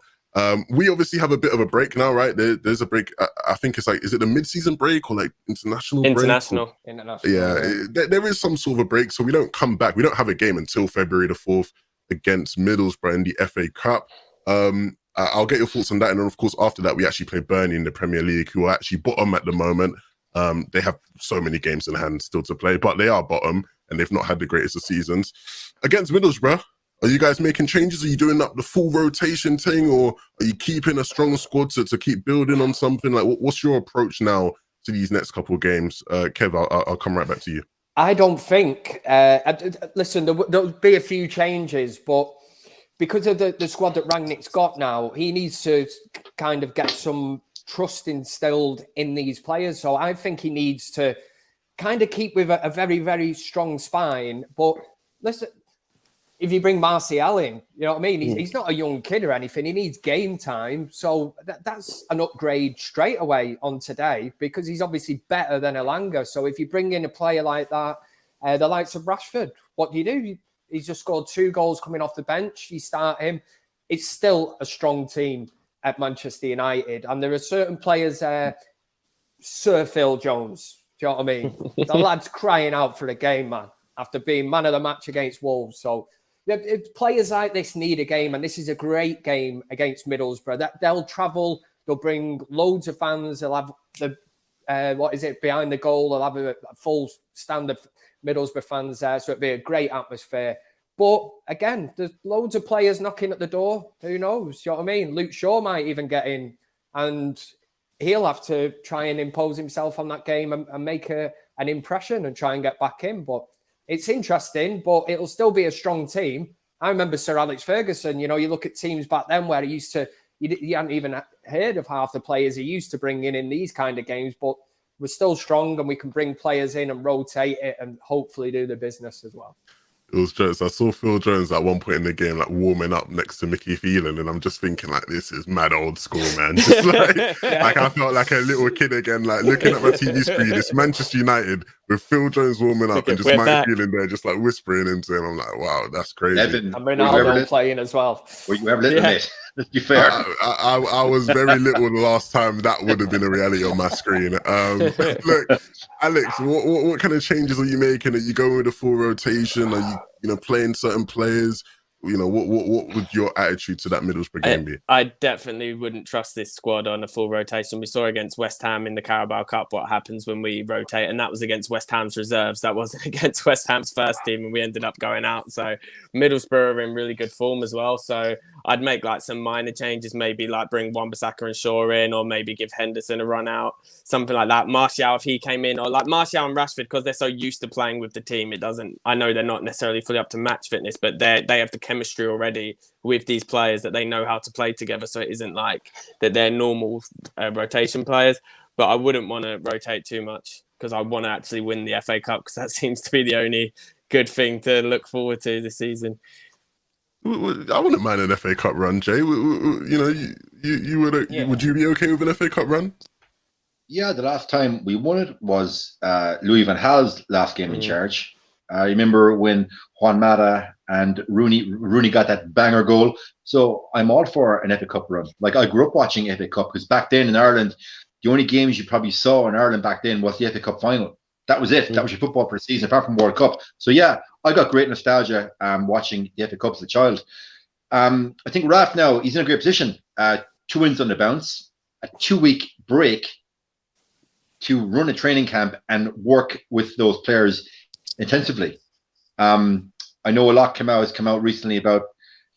We obviously have a bit of a break now, right? There's a break. I think it's like, is it a mid-season break or like international? Yeah, there is some sort of a break, so we don't come back. We don't have a game until February the 4th against Middlesbrough in the FA Cup. I'll get your thoughts on that, and then of course after that we actually play Burnley in the Premier League, who are actually bottom at the moment. They have so many games in hand still to play, but they are bottom and they've not had the greatest of seasons. Against Middlesbrough, are you guys making changes? Are you doing up the full rotation thing, or are you keeping a strong squad to keep building on something? Like, what's your approach now to these next couple of games? Kev, I'll come right back to you. I don't think. Listen, there'll be a few changes, but because of the squad that Rangnick's got now, he needs to kind of get some trust instilled in these players. So I think he needs to kind of keep with a very, very strong spine. But listen, if you bring Martial in, you know what I mean? He's not a young kid or anything. He needs game time. So that's an upgrade straight away on today, because he's obviously better than Elanga. So if you bring in a player like that, the likes of Rashford, what do? He's just scored 2 goals coming off the bench. You start him. It's still a strong team at Manchester United. And there are certain players there, Sir Phil Jones, do you know what I mean? The lad's crying out for a game, man, after being man of the match against Wolves. So players like this need a game, and this is a great game against Middlesbrough. They'll travel, they'll bring loads of fans, they'll have the behind the goal, they'll have a full stand of Middlesbrough fans there, so it'll be a great atmosphere. But again, there's loads of players knocking at the door. Who knows? You know what I mean? Luke Shaw might even get in, and he'll have to try and impose himself on that game and make an impression and try and get back in. But it's interesting, but it'll still be a strong team. I remember Sir Alex Ferguson. You look at teams back then where he used to, you hadn't even heard of half the players he used to bring in these kind of games, but we're still strong and we can bring players in and rotate it and hopefully do the business as well. It was jokes. I saw Phil Jones at one point in the game, like warming up next to Mickey Phelan, and I'm just thinking, like, this is mad old school, man. Just like I felt like a little kid again, like looking at my TV screen. It's Manchester United with Phil Jones warming up and just Mickey Phelan there, just like whispering into him. I'm like, wow, that's crazy. And Ronaldo playing as well. Were you ever little, mate? Let's be fair. I was very little the last time that would have been a reality on my screen. Look, Alex, what kind of changes are you making? Are you going with a full rotation? Are you playing certain players? What would your attitude to that Middlesbrough game be? I definitely wouldn't trust this squad on a full rotation. We saw against West Ham in the Carabao Cup what happens when we rotate, and that was against West Ham's reserves. That wasn't against West Ham's first team, and we ended up going out. So Middlesbrough are in really good form as well. So I'd make like some minor changes, maybe like bring Wan-Bissaka and Shaw in, or maybe give Henderson a run out, something like that. Martial, if he came in, or like Martial and Rashford, because they're so used to playing with the team, I know they're not necessarily fully up to match fitness, but they have the chemistry already with these players that they know how to play together. So it isn't like that they're normal rotation players, but I wouldn't want to rotate too much because I want to actually win the FA Cup, because that seems to be the only good thing to look forward to this season. I wouldn't mind an FA Cup run, Jay. Would you be okay with an FA Cup run? Yeah, the last time we won it was Louis van Gaal's last game in charge. I remember when Juan Mata and Rooney got that banger goal. So I'm all for an FA Cup run. Like, I grew up watching FA Cup, because back then in Ireland, the only games you probably saw in Ireland back then was the FA Cup final. That was it. That was your football for a season, apart from World Cup. So yeah, I got great nostalgia watching the FA Cup as a child. I think Raf now, he's in a great position. 2 wins on the bounce, a 2-week break to run a training camp and work with those players intensively. I know a lot has come out recently about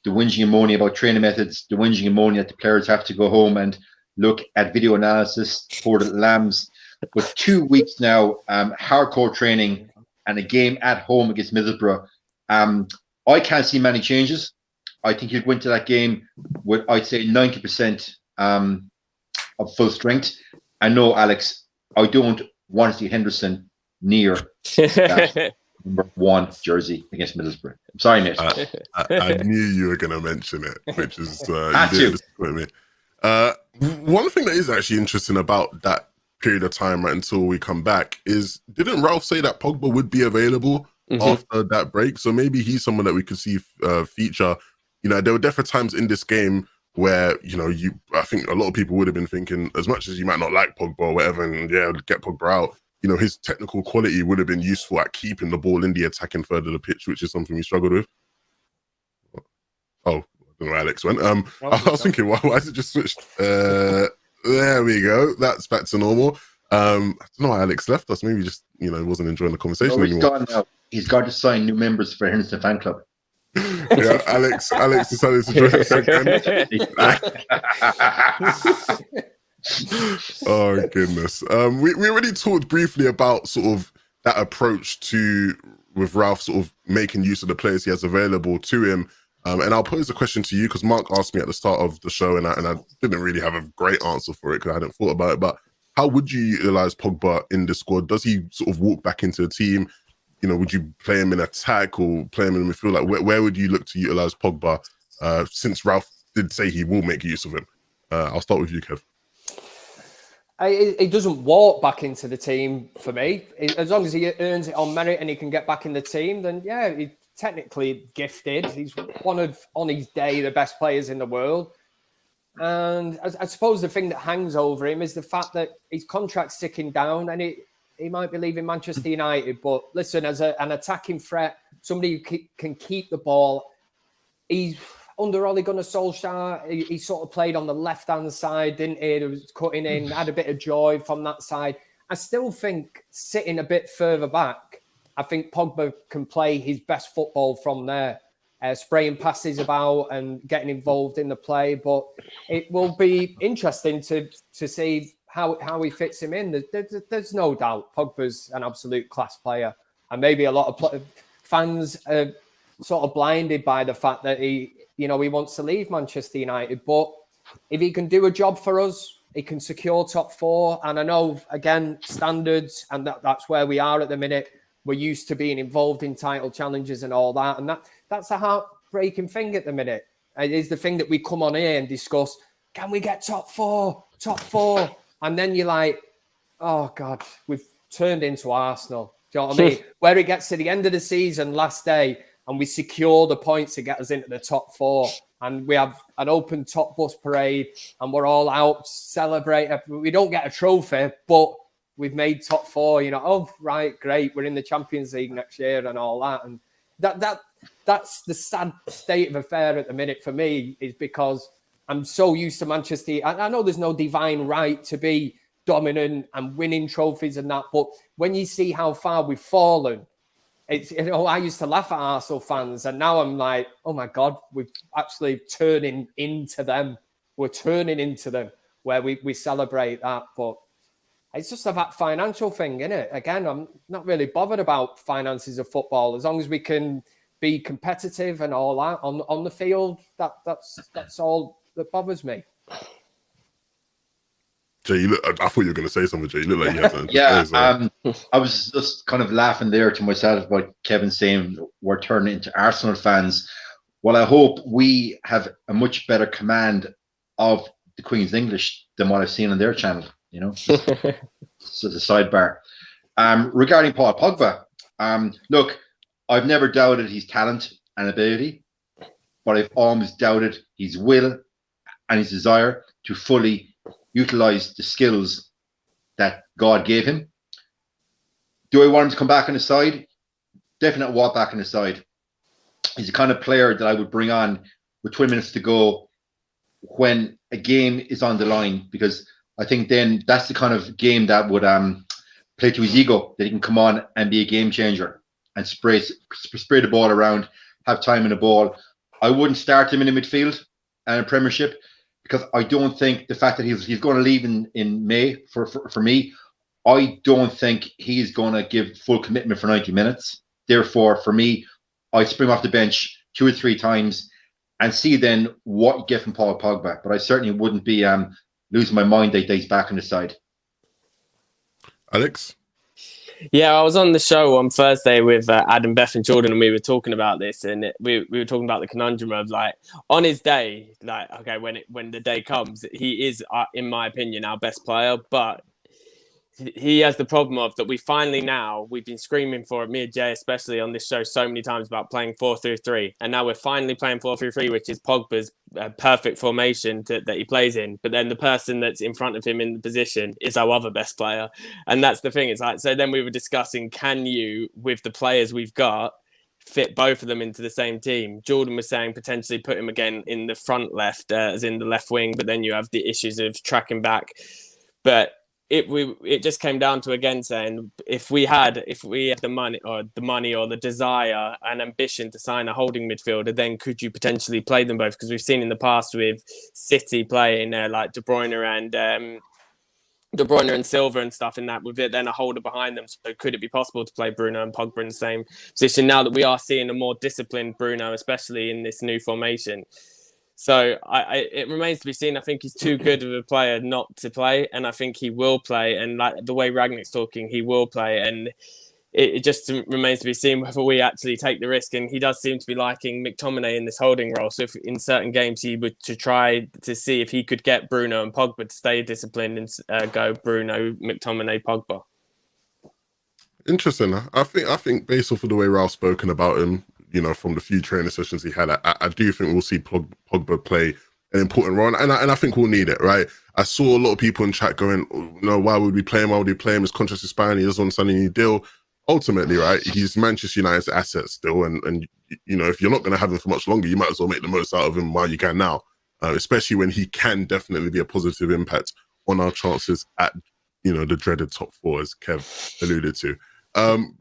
the whinging and moaning about training methods, the whinging and moaning that the players have to go home and look at video analysis for the lambs. But 2 weeks now, hardcore training and a game at home against Middlesbrough. I can't see many changes. I think he'll go into that game with, I'd say, 90% of full strength. I know, Alex, I don't want to see Henderson near that number 1 jersey against Middlesbrough. I'm sorry, mate. I knew you were going to mention it, which is you didn't disappoint me. One thing that is actually interesting about that period of time right until we come back is, didn't Ralph say that Pogba would be available after that break? So maybe he's someone that we could see feature. There were definitely times in this game where, I think a lot of people would have been thinking, as much as you might not like Pogba or whatever, and get Pogba out, his technical quality would have been useful at keeping the ball in the attacking third of the pitch, which is something we struggled with. Oh, I don't know where Alex went. I was thinking, why is it just switched? There we go. That's back to normal. I don't know why Alex left us. Maybe just, wasn't enjoying the conversation anymore. Gone now. He's got to sign new members for Henderson fan club. Yeah, Alex decided to join us again. Oh, goodness. We already talked briefly about sort of that approach with Ralph sort of making use of the players he has available to him. And I'll pose a question to you, because Mark asked me at the start of the show, and I didn't really have a great answer for it because I hadn't thought about it. But how would you utilize Pogba in the squad? Does he sort of walk back into the team? Would you play him in attack or play him in midfield? Like, where would you look to utilize Pogba? Since Ralph did say he will make use of him. I'll start with you, Kev. He doesn't walk back into the team for me. As long as he earns it on merit and he can get back in the team, then yeah, he's technically gifted. He's one of, on his day, the best players in the world. And I suppose the thing that hangs over him is the fact that his contract's ticking down, and he might be leaving Manchester United. But listen, as an attacking threat, somebody who can keep the ball, he's under Ole Gunnar Solskjaer. He sort of played on the left-hand side, didn't he? He was cutting in, had a bit of joy from that side. I still think sitting a bit further back, I think Pogba can play his best football from there, spraying passes about and getting involved in the play. But it will be interesting to see how he fits him in. There's no doubt Pogba's an absolute class player. And maybe a lot of fans are sort of blinded by the fact that he wants to leave Manchester United. But if he can do a job for us, he can secure top 4. And I know, again, standards, and that's where we are at the minute. We're used to being involved in title challenges and all that. And that's a heartbreaking thing at the minute. It is the thing that we come on here and discuss, can we get top 4? Top 4. And then you're like, oh, God, we've turned into Arsenal. Do you know what I mean? Where it gets to the end of the season, last day, and we secure the points to get us into the top 4. And we have an open top bus parade, and we're all out celebrate. We don't get a trophy, but we've made top 4. Oh, right, great. We're in the Champions League next year and all that. And that's the sad state of affair at the minute for me, is because I'm so used to Manchester. I know there's no divine right to be dominant and winning trophies and that, but when you see how far we've fallen, it's, I used to laugh at Arsenal fans, and now I'm like, oh my God, we're actually turning into them. We're turning into them, where we celebrate that. But it's just a financial thing, isn't it? Again, I'm not really bothered about finances of football, as long as we can be competitive and all that on the field. That's all that bothers me. Jay, I thought you were going to say something, Jay. You look like you had something to say, so. I was just kind of laughing there to myself about Kevin saying we're turning into Arsenal fans. Well, I hope we have a much better command of the Queen's English than what I've seen on their channel, So the sidebar. Regarding Paul Pogba, look, I've never doubted his talent and ability, but I've always doubted his will and his desire to fully utilize the skills that God gave him. Do I want him to come back on the side? Definitely walk back on the side. He's the kind of player that I would bring on with 20 minutes to go when a game is on the line, because I think then that's the kind of game that would play to his ego, that he can come on and be a game changer and spray the ball around, have time in the ball. I wouldn't start him in the midfield and a Premiership, because I don't think the fact that he's going to leave in May, for me, I don't think he's going to give full commitment for 90 minutes. Therefore, for me, I'd spring off the bench 2 or 3 times and see then what you get from Paul Pogba. But I certainly wouldn't be losing my mind that he's back on the side. Alex? Yeah, I was on the show on Thursday with Adam, Beth and Jordan, and we were talking about this, and we were talking about the conundrum of, like, on his day, like, okay, when the day comes, he is, in my opinion, our best player, but he has the problem of that we've been screaming for it, me and Jay especially on this show so many times, about playing 4-3-3, and now we're finally playing 4-3-3, which is Pogba's perfect formation that he plays in. But then the person that's in front of him in the position is our other best player, and that's the thing. It's like, so then we were discussing, can you, with the players we've got, fit both of them into the same team? Jordan was saying potentially put him again in the front left, as in the left wing, but then you have the issues of tracking back. But it just came down to, again, saying if we had the money or the desire and ambition to sign a holding midfielder, then could you potentially play them both? Because we've seen in the past with City playing like De Bruyne and Silva and stuff in that, with it then a holder behind them. So could it be possible to play Bruno and Pogba in the same position now that we are seeing a more disciplined Bruno, especially in this new formation? So it remains to be seen. I think he's too good of a player not to play, and I think he will play. And like the way Rangnick's talking, he will play. And it just remains to be seen whether we actually take the risk. And he does seem to be liking McTominay in this holding role. So if in certain games he would to try to see if he could get Bruno and Pogba to stay disciplined and go Bruno, McTominay, Pogba. Interesting. I think based off of the way Ralph's spoken about him, from the few training sessions he had, I do think we'll see Pogba play an important role, and I think we'll need it, right? I saw a lot of people in chat going, why would we play him? Why would we play him? His contract's expiring. He doesn't want to sign a new deal. Ultimately, right, he's Manchester United's asset still, and if you're not going to have him for much longer, you might as well make the most out of him while you can now, especially when he can definitely be a positive impact on our chances at, the dreaded top 4, as Kev alluded to.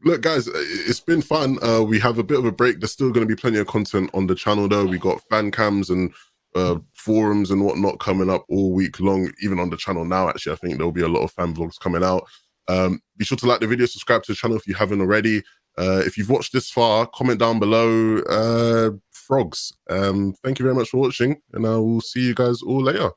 Look, guys, it's been fun. We have a bit of a break. There's still going to be plenty of content on the channel, though. We got fan cams and forums and whatnot coming up all week long, even on the channel now. Actually, I think there'll be a lot of fan vlogs coming out. Be sure to like the video, subscribe to the channel if you haven't already. If you've watched this far, comment down below. Frogs. Thank you very much for watching, and I will see you guys all later.